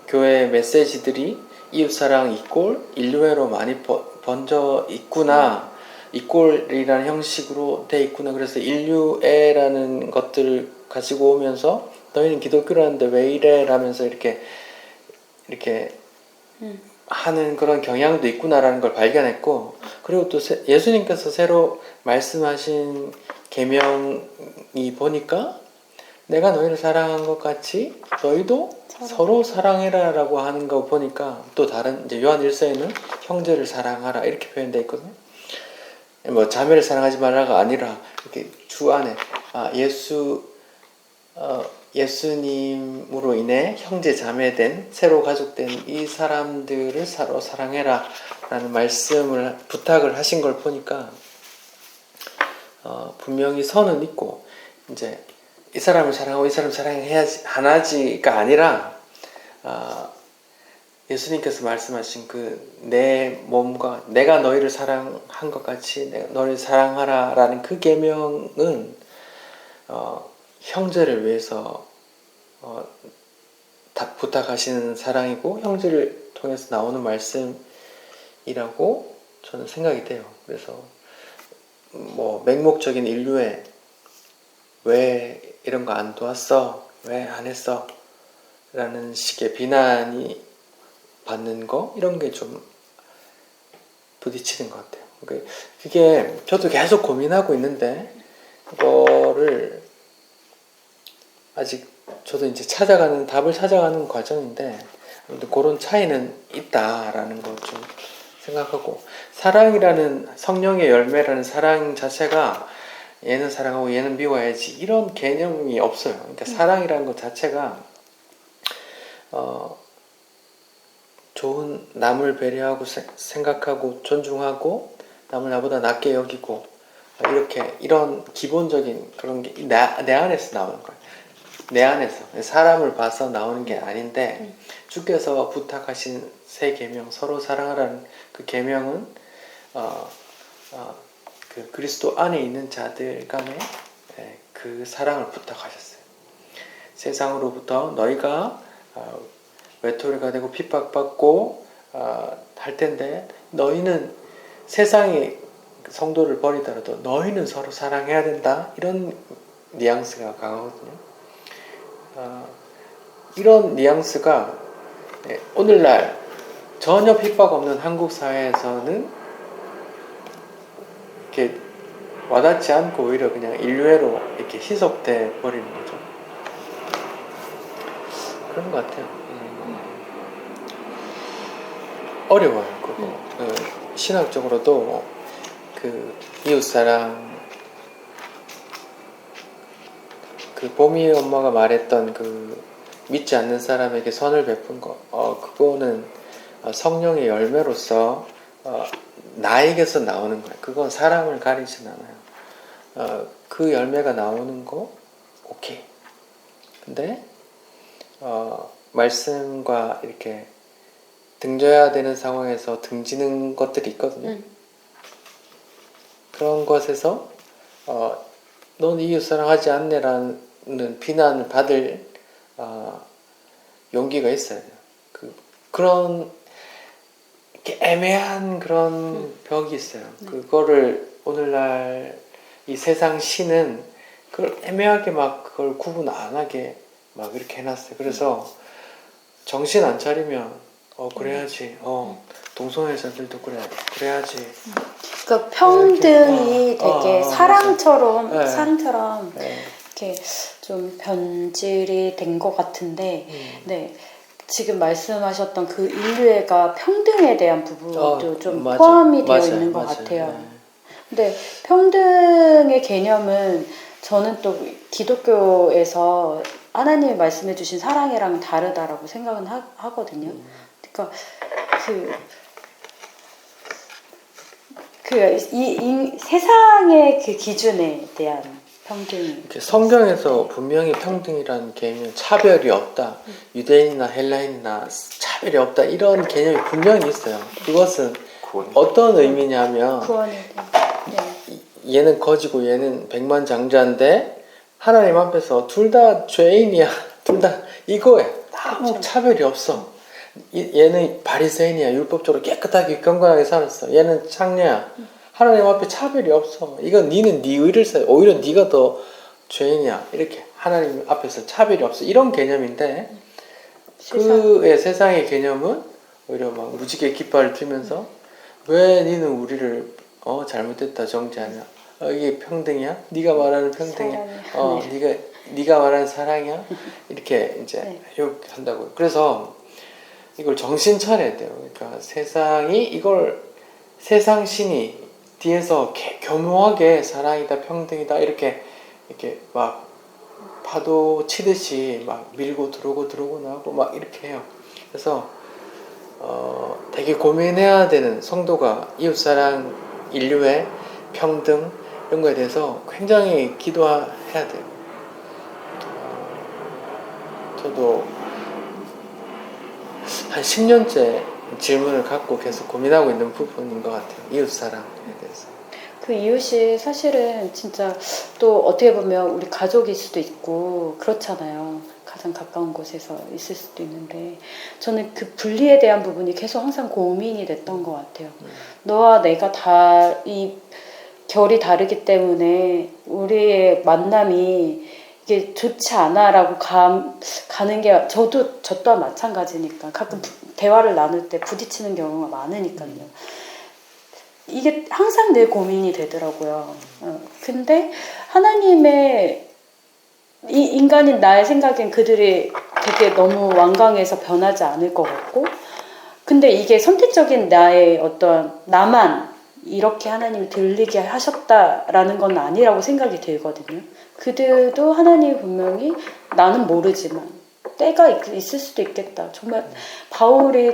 교회의 메시지들이 이웃사랑 이꼴 인류애로 많이 번져 있구나. 이꼴이라는 형식으로 돼 있구나. 그래서 인류애라는 것들을 가지고 오면서 너희는 기독교라는데 왜 이래? 라면서 이렇게 하는 그런 경향도 있구나라는 걸 발견했고, 그리고 또 예수님께서 새로 말씀하신 계명이 보니까 내가 너희를 사랑한 것 같이 너희도 서로 사랑해라라고 하는 거 보니까 또 다른 이제 요한 1서에는 형제를 사랑하라 이렇게 표현되어 있거든요. 뭐 자매를 사랑하지 말라가 아니라 이렇게 주 안에 예수님으로 인해 형제 자매된 새로 가족된 이 사람들을 서로 사랑해라 라는 말씀을 부탁을 하신 걸 보니까 분명히 선은 있고 이제 이 사람을 사랑하고 이 사람을 사랑해야지 하나지가 아니라 예수님께서 말씀하신 그 내 몸과 내가 너희를 사랑한 것 같이 내가 너희를 사랑하라 라는 그 계명은 형제를 위해서 부탁하시는 사랑이고 형제를 통해서 나오는 말씀이라고 저는 생각이 돼요. 그래서 뭐 맹목적인 인류에 왜 이런 거 안 도왔어? 왜 안 했어? 라는 식의 비난이 받는 거 이런 게 좀 부딪히는 것 같아요. 그게 저도 계속 고민하고 있는데 그거를 아직 저도 이제 답을 찾아가는 과정인데 그런 차이는 있다라는 거 좀 생각하고, 사랑이라는 성령의 열매라는 사랑 자체가 얘는 사랑하고 얘는 미워야지 이런 개념이 없어요. 그러니까 사랑이라는 것 자체가 좋은 남을 배려하고 생각하고 존중하고 남을 나보다 낮게 여기고 이런 기본적인 그런 게 내 안에서 나오는 거예요. 내 안에서 사람을 봐서 나오는 게 아닌데 주께서 부탁하신 새 계명 서로 사랑하라는 그 계명은 그 그리스도 안에 있는 자들 간에 그 사랑을 부탁하셨어요. 세상으로부터 너희가 외톨이가 되고 핍박받고 할 텐데 너희는 세상이 성도를 버리더라도 너희는 서로 사랑해야 된다. 이런 뉘앙스가 강하거든요. 이런 뉘앙스가 오늘날 전혀 핍박 없는 한국 사회에서는 이렇게 와닿지 않고 오히려 그냥 인류애로 이렇게 희석돼 버리는 거죠. 그런 것 같아요. 어려워요, 그거. 신학적으로도 그 이웃사랑, 그 보미 엄마가 말했던 그 믿지 않는 사람에게 선을 베푼 거, 그거는 성령의 열매로서 나에게서 나오는 거예요. 그건 사람을 가리진 않아요. 그 열매가 나오는 거 오케이. 근데 말씀과 이렇게 등져야 되는 상황에서 등지는 것들이 있거든요. 그런 것에서 넌 이웃 사랑하지 않네라는 비난을 받을 용기가 있어야 돼요. 그런 애매한 그런 벽이 있어요. 그거를 오늘날 이 세상 신은 그걸 애매하게 막 그걸 구분 안 하게 막 이렇게 해놨어요. 그래서 정신 안 차리면 그래야지. 동성애자들도 그래야지.
그러니까 평등이 되게 사랑처럼
네.
사랑처럼
네.
이렇게 좀 변질이 된 것 같은데, 네. 지금 말씀하셨던 그 인류애가 평등에 대한 부분도 좀
맞아.
포함이 되어
맞아요.
있는 것
맞아요.
같아요.
네.
근데 평등의 개념은 저는 또 기독교에서 하나님이 말씀해 주신 사랑이랑 다르다라고 생각은 하거든요. 그러니까 이 세상의 그 기준에 대한 평등이
성경에서 분명히 평등이라는 개념, 차별이 없다, 유대인이나 헬라인이나 차별이 없다 이런 개념이 분명히 있어요. 그것은 어떤 의미냐면
구원에 대한
얘는 거지고 얘는 백만장자인데 하나님 앞에서 둘 다 죄인이야. 둘 다 이거에 아무
그렇죠.
차별이 없어. 얘는 바리새인이야. 율법적으로 깨끗하게 경건하게 살았어. 얘는 창녀야. 하나님 앞에 차별이 없어. 이건 니는 네 의를 써. 오히려 네가 더 죄인이야. 이렇게 하나님 앞에서 차별이 없어. 이런 개념인데 그의 세상의 개념은 오히려 막 무지개 깃발을 들면서 왜 니는 우리를 잘못됐다 정죄하냐? 이게 평등이야? 네가 말하는 평등이야?
사랑이야.
네가 말하는 사랑이야? 이렇게 이제
네.
욕한다고요. 그래서 이걸 정신 차려야 돼요. 그러니까 세상 신이 뒤에서 교묘하게 사랑이다, 평등이다 이렇게 막 파도 치듯이 막 밀고 들어오고 나오고 막 이렇게 해요. 그래서 되게 고민해야 되는 성도가 이웃사랑, 인류의 평등 이런 거에 대해서 굉장히 기도해야 돼요. 저도 한 10년째 질문을 갖고 계속 고민하고 있는 부분인 것 같아요. 이웃사랑에 대해서.
그 이웃이 사실은 진짜 또 어떻게 보면 우리 가족일 수도 있고 그렇잖아요. 가장 가까운 곳에서 있을 수도 있는데 저는 그 분리에 대한 부분이 계속 항상 고민이 됐던 것 같아요. 너와 내가 이 결이 다르기 때문에 우리의 만남이 이게 좋지 않아라고 가는 게 저 또한 마찬가지니까 가끔 대화를 나눌 때 부딪히는 경우가 많으니까요. 이게 항상 내 고민이 되더라고요. 근데 하나님의 이 인간인 나의 생각엔 그들이 되게 너무 완강해서 변하지 않을 것 같고, 근데 이게 선택적인 나의 어떤 나만 이렇게 하나님이 들리게 하셨다라는 건 아니라고 생각이 들거든요. 그들도 하나님이 분명히 나는 모르지만 때가 있을 수도 있겠다. 정말 바울이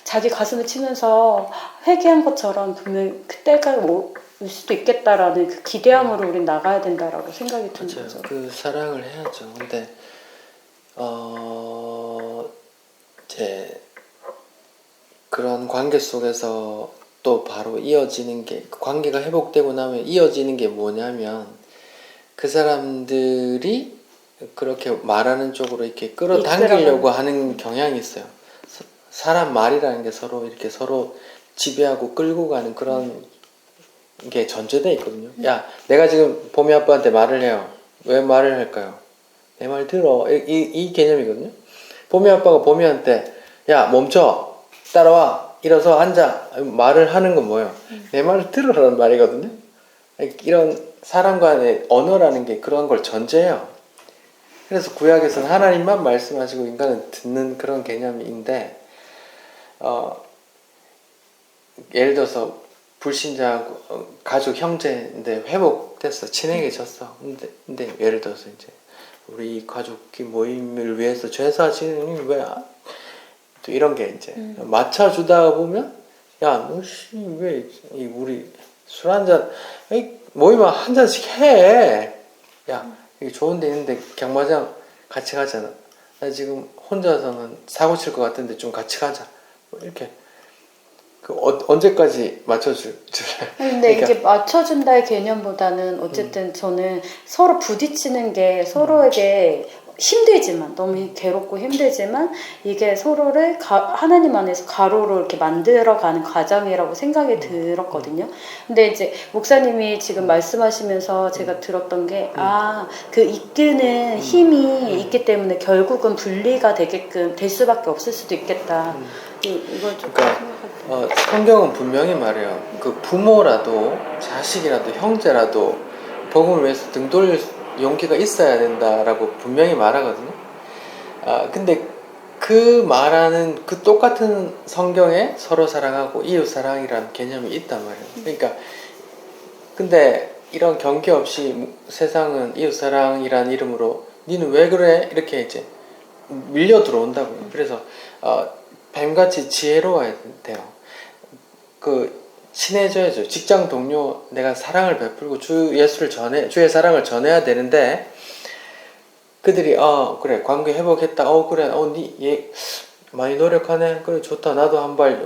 자기 가슴을 치면서 회개한 것처럼 분명히 그때가 올 수도 있겠다라는 그 기대함으로 우린 나가야 된다라고 생각이 드는
맞아요.
거죠.
그 사랑을 해야죠. 근데 이제 그런 관계 속에서 또 바로 이어지는 게 관계가 회복되고 나면 이어지는 게 뭐냐면 그 사람들이 그렇게 말하는 쪽으로 이렇게 끌어당기려고 하는 경향이 있어요. 사람 말이라는 게 서로 지배하고 끌고 가는 그런 게 전제되어 있거든요. 야, 내가 지금 보미 아빠한테 말을 해요. 왜 말을 할까요? 내 말 들어. 이 개념이거든요. 보미 아빠가 보미한테 야, 멈춰. 따라와. 일어서 앉아. 말을 하는 건 뭐예요? 내 말을 들으라는 말이거든요. 이런 사람 간의 언어라는 게 그런 걸 전제해요. 그래서 구약에서는 하나님만 말씀하시고 인간은 듣는 그런 개념인데 예를 들어서 불신자하고 가족 형제인데 회복됐어, 친해졌어. 근데 예를 들어서 이제 우리 가족이 모임을 위해서 제사지는 왜 또 이런 게 이제 맞춰주다 보면 야, 너 왜 우리 술 한잔 모임 한 잔씩 해. 야, 이게 좋은 데 있는데 경마장 같이 가잖아. 나 지금 혼자서는 사고 칠 것 같은데 좀 같이 가자. 뭐 이렇게 언제까지 맞춰줄?
근데
그러니까,
이게 맞춰준다의 개념보다는 어쨌든 저는 서로 부딪히는 게 서로에게 힘들지만 너무 괴롭고 힘들지만 이게 서로를 하나님 안에서 가로로 이렇게 만들어가는 과정이라고 생각이 들었거든요. 근데 이제 목사님이 지금 말씀하시면서 제가 들었던 게 그 이끄는 힘이 있기 때문에 결국은 분리가 되게끔 될 수밖에 없을 수도 있겠다. 이걸 조금
그러니까
생각할 때.
성경은 분명히 말해요. 그 부모라도 자식이라도 형제라도 복음을 위해서 등 돌릴 용기가 있어야 된다라고 분명히 말하거든요. 근데 그 말하는 그 똑같은 성경에 서로 사랑하고 이웃 사랑이라는 개념이 있단 말이에요. 그러니까 근데 이런 경계 없이 세상은 이웃 사랑이라는 이름으로 니는 왜 그래? 이렇게 이제 밀려 들어온다고요. 그래서 뱀같이 지혜로워야 돼요. 친해져야죠. 직장 동료 내가 사랑을 베풀고 주의 사랑을 전해야 되는데 그들이 그래 관계 회복했다. 그래 얘 많이 노력하네. 그래 좋다. 나도 한 발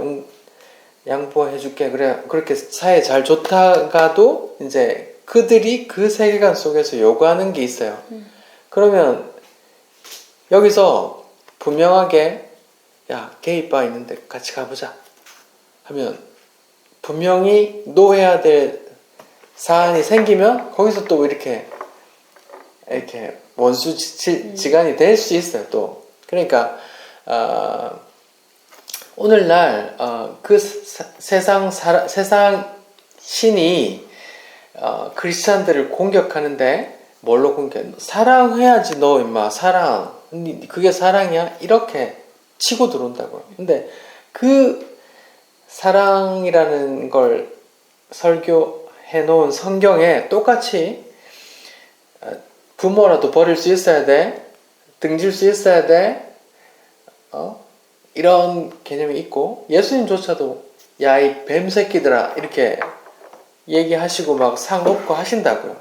양보해줄게. 그래 그렇게 사이 잘 좋다가도 이제 그들이 그 세계관 속에서 요구하는 게 있어요. 그러면 여기서 분명하게 야 게이바 있는데 같이 가보자 하면 분명히 놓아야 될 사안이 생기면 거기서 또 이렇게 원수지간이 될 수 있어요. 또 그러니까 오늘날 그 세상 신이 크리스찬들을 공격하는데 뭘로 공격해? 사랑해야지 너 임마 사랑 그게 사랑이야? 이렇게 치고 들어온다고요. 근데 그 사랑이라는 걸 설교해 놓은 성경에 똑같이 부모라도 버릴 수 있어야 돼, 등질 수 있어야 돼, 이런 개념이 있고, 예수님조차도 야 이 뱀새끼들아 이렇게 얘기하시고 막 상 놓고 하신다고요.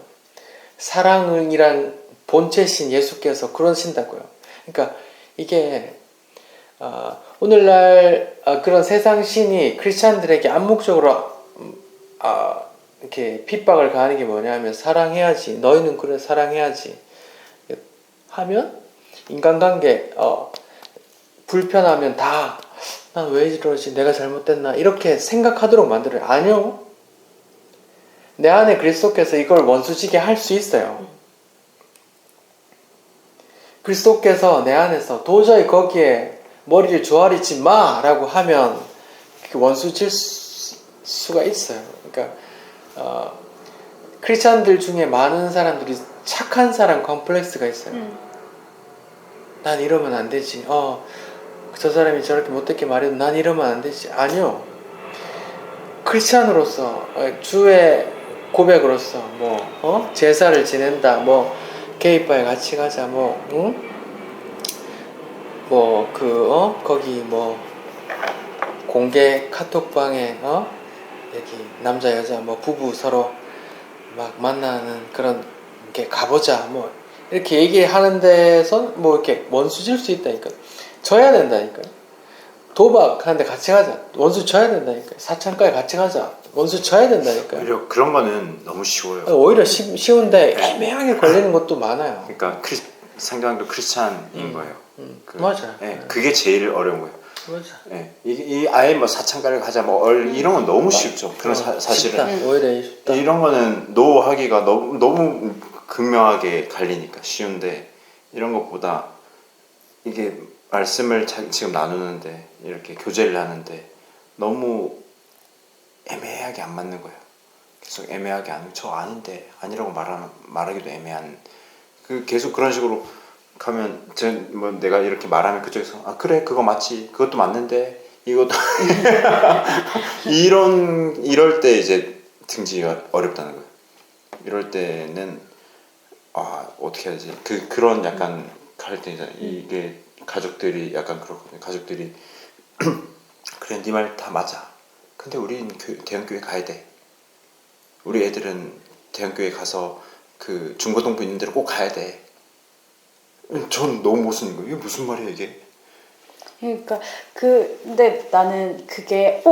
사랑이란 본체신 예수께서 그러신다고요. 그러니까 이게 오늘날 그런 세상 신이 크리스찬들에게 암묵적으로 이렇게 핍박을 가하는 게 뭐냐면 사랑해야지 너희는 그래 사랑해야지 하면 인간관계 불편하면 다 난 왜 이러지 내가 잘못됐나 이렇게 생각하도록 만들어요. 아니요, 내 안에 그리스도께서 이걸 원수지게 할 수 있어요. 그리스도께서 내 안에서 도저히 거기에 머리를 조아리지 마 라고 하면 원수질 수가 있어요. 그러니까 크리스찬들 중에 많은 사람들이 착한 사람 컴플렉스가 있어요. 난 이러면 안 되지. 저 사람이 저렇게 못되게 말해도 난 이러면 안 되지. 아니요. 크리스찬으로서 주의 고백으로서 제사를 지낸다. 게이바에 같이 가자. 거기 공개 카톡방에 여기 남자 여자 부부 서로 막 만나는 그런 게 가보자 이렇게 얘기하는 데서 이렇게 원수 질 수 있다니까. 져야 된다니까. 도박하는데 같이 가자. 원수 져야 된다니까. 사창가에 같이 가자. 원수 져야 된다니까.
오히려 그런 거는 너무 쉬워요.
오히려 쉬운데 애매하게 걸리는 것도 많아요.
그러니까 상대방도 크리스찬인 거예요.
맞아.
네, 그게 제일 어려운 거예요.
맞아.
네, 이 아예 사창가를 가자 이런 건 너무 쉽죠. 그런 사실은
쉽다. 오히려 쉽다.
이런 거는 노하기가 너무 극명하게 갈리니까 쉬운데, 이런 것보다 이게 말씀을 지금 나누는데 이렇게 교제를 하는데 너무 애매하게 안 맞는 거예요. 계속 애매하게 저 아닌데 아니라고 말하기도 애매한 계속 그런 식으로 가면 내가 이렇게 말하면 그쪽에서 그래 그거 맞지 그것도 맞는데 이것도 이럴 때 이제 등지기가 어렵다는 거예요. 이럴 때는 어떻게 해야지 그런 약간 갈등이잖아요. 이게 가족들이 약간 그렇거든요. 가족들이 그래 네 말 다 맞아. 근데 우린 대형교회 가야 돼. 우리 애들은 대형교회 가서 그 중고등부 있는 데로 꼭 가야 돼. 전 너무 못 쓰는 거예요. 이게 무슨 말이야 이게?
그러니까 근데 나는 그게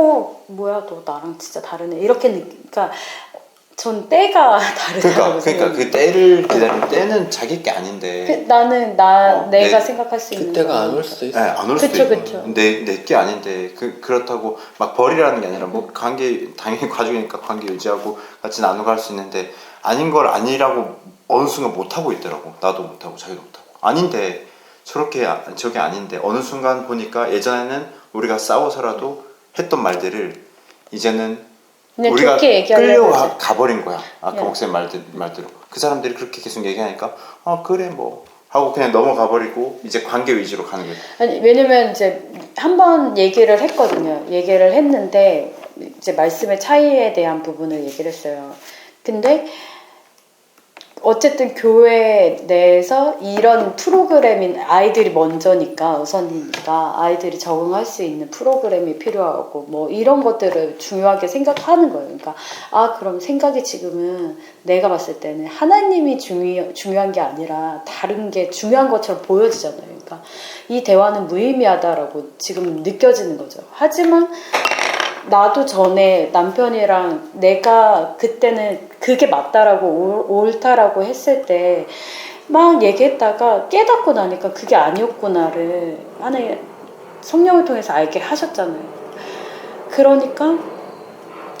뭐야 너 나랑 진짜 다르네 이렇게 그러니까 전 때가 다르다고
그러니까 그 때를 기다리는 때는 자기 게 아닌데
나는 내가 생각할 수 있는
그때가 안 올 수도 있어.
안 올 수도
그쵸.
있고 내 게 아닌데 그렇다고 막 버리라는 게 아니라 관계 당연히 가족이니까 관계 유지하고 같이 나누고 할 수 있는데 아닌 걸 아니라고 어느 순간 못 하고 있더라고. 나도 못 하고 자기도 못 하고 아닌데 저게 아닌데 어느 순간 보니까 예전에는 우리가 싸워서라도 했던 말들을 이제는 우리가 끌려가 버린 거야. 아까 목사님 말대로 그 사람들이 그렇게 계속 얘기하니까 그래 하고 그냥 넘어가 버리고 이제 관계 위주로 가는 거예요.
아니 왜냐면 이제 한번 얘기를 했거든요. 얘기를 했는데 이제 말씀의 차이에 대한 부분을 얘기를 했어요. 근데 어쨌든 교회 내에서 이런 프로그램인 아이들이 먼저니까 우선이니까 아이들이 적응할 수 있는 프로그램이 필요하고 이런 것들을 중요하게 생각하는 거예요. 그러니까 그럼 생각이 지금은 내가 봤을 때는 하나님이 중요한 게 아니라 다른 게 중요한 것처럼 보여지잖아요. 그러니까 이 대화는 무의미하다라고 지금 느껴지는 거죠. 하지만 나도 전에 남편이랑 내가 그때는 그게 맞다라고 옳다라고 했을 때 막 얘기했다가 깨닫고 나니까 그게 아니었구나를 하나의 성령을 통해서 알게 하셨잖아요. 그러니까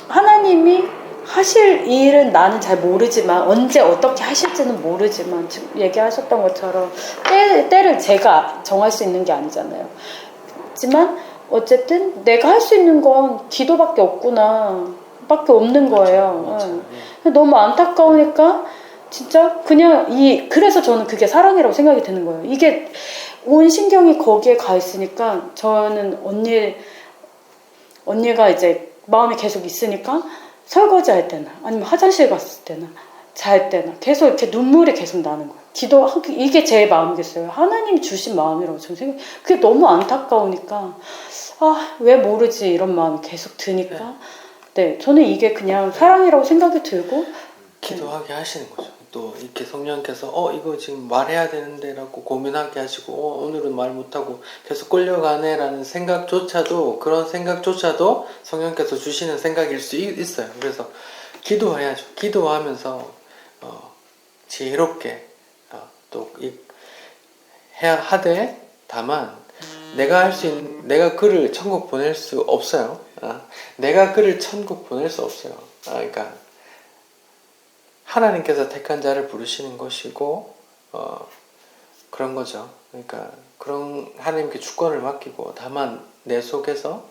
하나님이 하실 일은 나는 잘 모르지만 언제 어떻게 하실지는 모르지만 지금 얘기하셨던 것처럼 때를 제가 정할 수 있는 게 아니잖아요. 하지만 어쨌든 내가 할 수 있는 건 기도밖에 없구나 밖에 없는 거예요.
맞죠.
예. 너무 안타까우니까 진짜 그냥 그래서 저는 그게 사랑이라고 생각이 드는 거예요. 이게 온 신경이 거기에 가 있으니까 저는 언니가 이제 마음이 계속 있으니까 설거지 할 때나 아니면 화장실 갔을 때나 잘 때나 계속 이렇게 눈물이 계속 나는 거예요. 이게 제 마음이겠어요. 하나님이 주신 마음이라고 저는 생각. 그게 너무 안타까우니까 왜 모르지 이런 마음이 계속 드니까 네 저는 이게 그냥 사랑이라고 생각이 들고
기도하게 하시는 거죠. 또 이렇게 성령께서 이거 지금 말해야 되는데라고 고민하게 하시고 오늘은 말 못하고 계속 끌려가네라는 생각조차도 그런 생각조차도 성령께서 주시는 생각일 수 있어요. 그래서 기도해야죠. 기도하면서 지혜롭게 또 해야 하되 다만 내가 그를 천국 보낼 수 없어요. 내가 그를 천국 보낼 수 없어요. 그러니까 하나님께서 택한 자를 부르시는 것이고 그런 거죠. 그러니까 그런 하나님께 주권을 맡기고 다만 내 속에서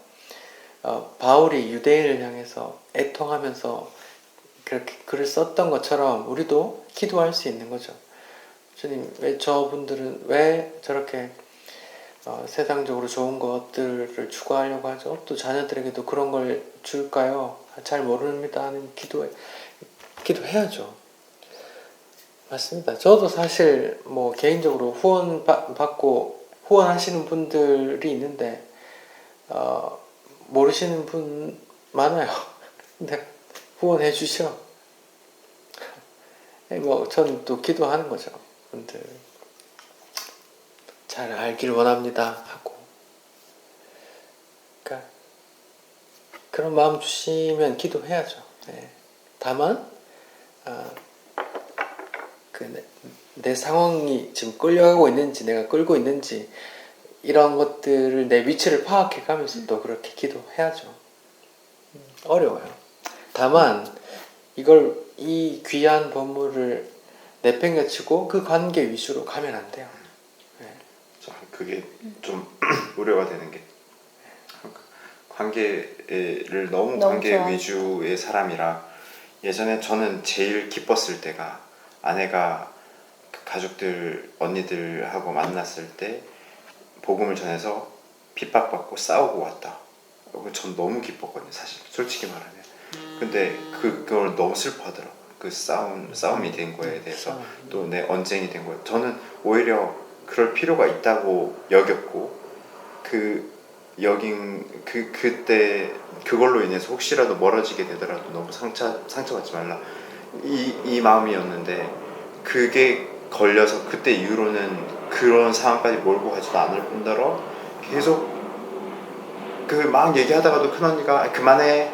바울이 유대인을 향해서 애통하면서 그렇게 글을 썼던 것처럼 우리도 기도할 수 있는 거죠. 주님, 왜 저분들은 왜 저렇게 세상적으로 좋은 것들을 추구하려고 하죠? 또 자녀들에게도 그런 걸 줄까요? 잘 모릅니다 하는 기도해야죠. 맞습니다. 저도 사실 뭐 개인적으로 후원 받고 후원하시는 분들이 있는데 모르시는 분 많아요. 근데 후원해 주셔. 뭐 저는 또 기도하는 거죠. 분들 잘 알길 원합니다 하고. 그러니까 그런 마음 주시면 기도해야죠. 네. 다만 내 상황이 지금 끌려가고 있는지 내가 끌고 있는지 이런 것들을 내 위치를 파악해 가면서 또 그렇게 기도해야죠. 어려워요. 다만 이 귀한 법물을 내팽개치고 그 관계 위주로 가면 안 돼요. 네.
그게 좀 우려가 되는 게 관계를 너무 관계
좋아.
위주의 사람이라 예전에 저는 제일 기뻤을 때가 아내가 그 가족들 언니들하고 만났을 때 복음을 전해서 핍박받고 싸우고 왔다. 전 너무 기뻤거든요. 사실 솔직히 말하면. 근데 그걸 너무 슬퍼하더라고요. 그 싸움이 된 거에 대해서 또 내 언쟁이 된 거예요. 저는 오히려 그럴 필요가 있다고 여겼고 그때 그걸로 인해서 혹시라도 멀어지게 되더라도 너무 상처받지 말라 이 마음이었는데 그게 걸려서 그때 이후로는 그런 상황까지 몰고 가지도 않을 뿐더러 계속 막 얘기하다가도 큰언니가 그만해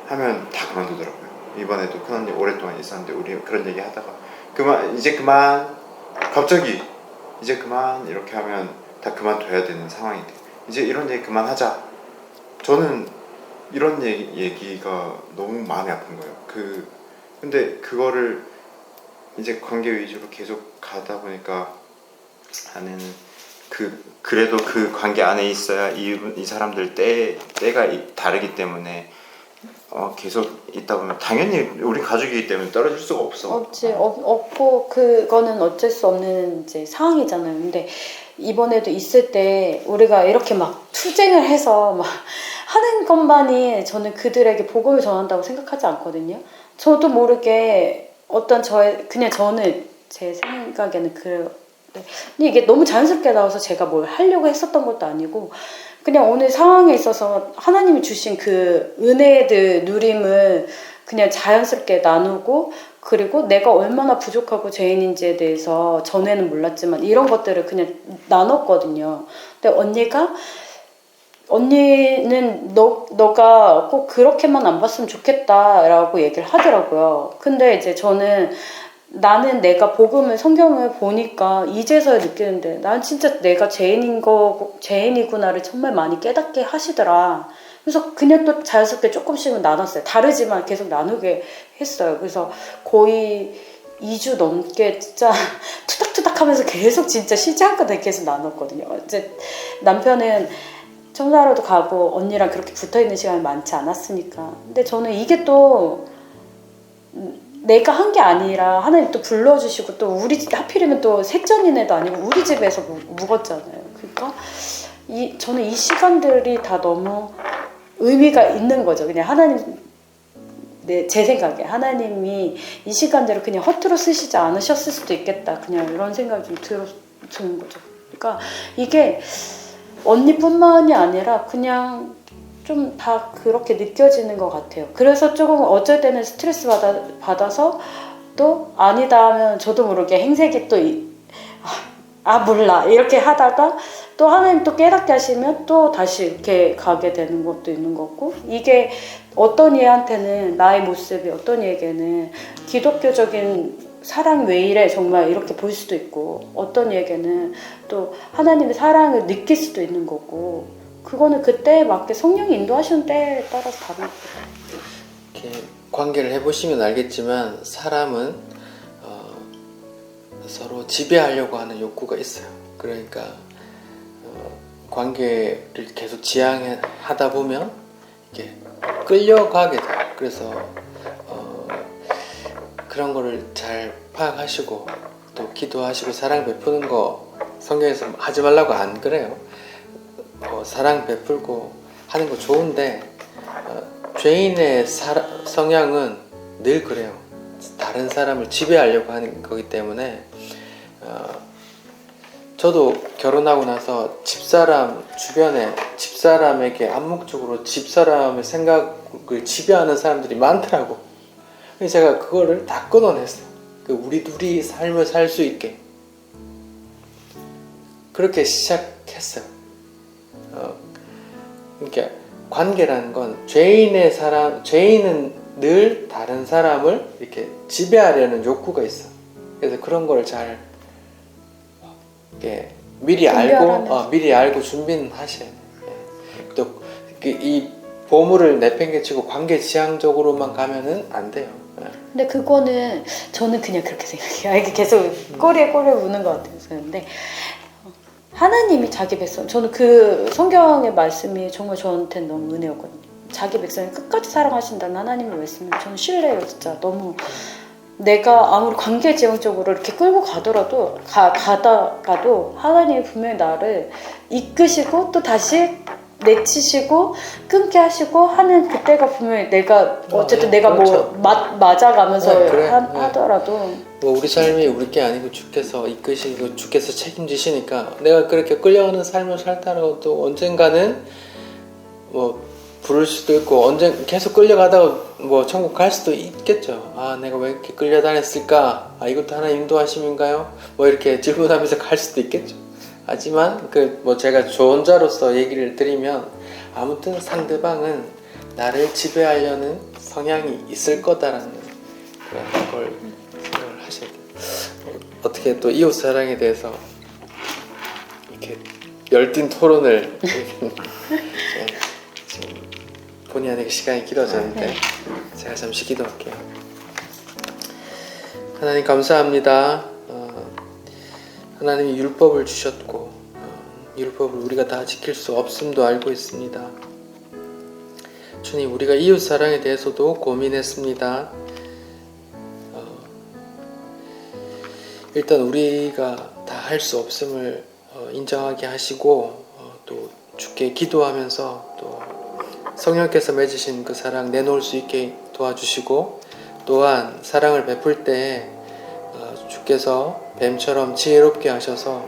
하면 다 그만두더라고요. 이번에도 큰언니 오랫동안 있었는데 우리 그런 얘기 하다가 이제 그만 갑자기 이제 그만 이렇게 하면 다 그만둬야 되는 상황이 돼. 이제 이런 얘기 그만하자. 저는 이런 얘기가 너무 마음이 아픈 거예요. 근데 그거를 이제 관계 위주로 계속 가다 보니까 아내는 그래도 그 관계 안에 있어야 이 사람들 때가 다르기 때문에 계속 있다 보면 당연히 우리 가족이기 때문에 떨어질 수가 없어.
없고 그거는 어쩔 수 없는 이제 상황이잖아요. 근데 이번에도 있을 때 우리가 이렇게 막 투쟁을 해서 막 하는 것만이 저는 그들에게 복음을 전한다고 생각하지 않거든요. 저도 모르게 그냥 저는 제 생각에는 근데 이게 너무 자연스럽게 나와서 제가 뭘 하려고 했었던 것도 아니고 그냥 오늘 상황에 있어서 하나님이 주신 그 은혜들 누림을 그냥 자연스럽게 나누고 그리고 내가 얼마나 부족하고 죄인인지에 대해서 전에는 몰랐지만 이런 것들을 그냥 나눴거든요. 근데 언니는 너가 꼭 그렇게만 안 봤으면 좋겠다라고 얘기를 하더라고요. 근데 이제 저는 나는 내가 성경을 보니까 이제서야 느끼는데 난 진짜 내가 죄인이구나를 정말 많이 깨닫게 하시더라. 그래서 그냥 또 자연스럽게 조금씩은 나눴어요. 다르지만 계속 나누게 했어요. 그래서 거의 2주 넘게 진짜 투닥투닥 하면서 계속 진짜 쉬지 않고 계속 나눴거든요. 이제 남편은 청소하러도 가고 언니랑 그렇게 붙어있는 시간이 많지 않았으니까. 근데 저는 이게 또 내가 한 게 아니라 하나님 또 불러주시고 또 우리 하필이면 또 색전인 애도 아니고 우리 집에서 묵었잖아요. 그러니까 저는 이 시간들이 다 너무 의미가 있는 거죠. 그냥 하나님, 제 생각에 하나님이 이 시간대로 그냥 허투루 쓰시지 않으셨을 수도 있겠다. 그냥 이런 생각이 좀 드는 거죠. 그러니까 이게 언니뿐만이 아니라 그냥 좀 다 그렇게 느껴지는 것 같아요. 그래서 조금 어쩔 때는 스트레스 받아서 또 아니다 하면 저도 모르게 행색이 또 몰라 이렇게 하다가 또 하나님 또 깨닫게 하시면 또 다시 이렇게 가게 되는 것도 있는 거고, 이게 어떤 이한테는 나의 모습이 어떤 이에게는 기독교적인 사랑 왜 이래 정말 이렇게 볼 수도 있고, 어떤 이에게는 또 하나님의 사랑을 느낄 수도 있는 거고, 그거는 그때에 맞게 성령이 인도하시는 때에 따라서 다른 거예요.
이렇게 관계를 해보시면 알겠지만 사람은 서로 지배하려고 하는 욕구가 있어요. 그러니까 관계를 계속 지향하다 보면 이게 끌려가게 돼요. 그래서 그런 거를 잘 파악하시고 또 기도하시고 사랑 베푸는 거 성경에서 하지 말라고 안 그래요. 사랑 베풀고 하는 거 좋은데 죄인의 성향은 늘 그래요. 다른 사람을 지배하려고 하는 거기 때문에 저도 결혼하고 나서 주변에 집사람에게 암묵적으로 집사람의 생각을 지배하는 사람들이 많더라고. 그래서 제가 그거를 다 끊어냈어요. 우리 둘이 삶을 살 수 있게 그렇게 시작했어요. 그러니까 관계라는 건 죄인은 늘 다른 사람을 이렇게 지배하려는 욕구가 있어. 그래서 그런 걸 잘 미리 알고 준비는 하셔야 돼요. 또 이 보물을 내팽개치고 관계 지향적으로만 가면은 안 돼요.
근데 그거는 저는 그냥 그렇게 생각해요. 이게 계속 꼬리에 무는 것 같아요. 근데 하나님이 자기 백성, 저는 그 성경의 말씀이 정말 저한테는 너무 은혜였거든요. 자기 백성을 끝까지 사랑하신다는 하나님의 말씀을 저는 신뢰해요. 진짜 너무 내가 아무리 관계지향적으로 이렇게 끌고 가다가도 하나님이 분명히 나를 이끄시고 또 다시 내치시고 끊게 하시고 하는 그때가 분명히 내가 어쨌든 내가
그렇죠.
뭐 맞아가면서
그래.
하더라도
우리 삶이 우리 게 아니고 주께서 이끄시고 주께서 책임지시니까 내가 그렇게 끌려가는 삶을 살다가도 또 언젠가는 부를 수도 있고 계속 끌려가다가 천국 갈 수도 있겠죠. 내가 왜 이렇게 끌려다녔을까? 이것도 하나님 인도하심인가요? 이렇게 질문하면서 갈 수도 있겠죠. 하지만 제가 조언자로서 얘기를 드리면 아무튼 상대방은 나를 지배하려는 성향이 있을 거다라는 그런 걸 생각을 하셔야 돼요. 어떻게 또 이웃 사랑에 대해서 이렇게 열띤 토론을 지금 본의 아니게 시간이 길어졌는데 제가 잠시 기도할게요. 하나님 감사합니다. 하나님이 율법을 주셨고 율법을 우리가 다 지킬 수 없음도 알고 있습니다. 주님, 우리가 이웃 사랑에 대해서도 고민했습니다. 일단 우리가 다 할 수 없음을 인정하게 하시고 또 주께 기도하면서 또 성령께서 맺으신 그 사랑 내놓을 수 있게 도와주시고, 또한 사랑을 베풀 때 주께서 뱀처럼 지혜롭게 하셔서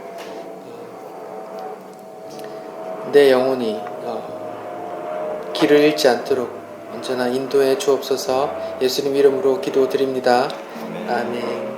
내 영혼이 길을 잃지 않도록 언제나 인도해 주옵소서. 예수님 이름으로 기도드립니다. 아멘.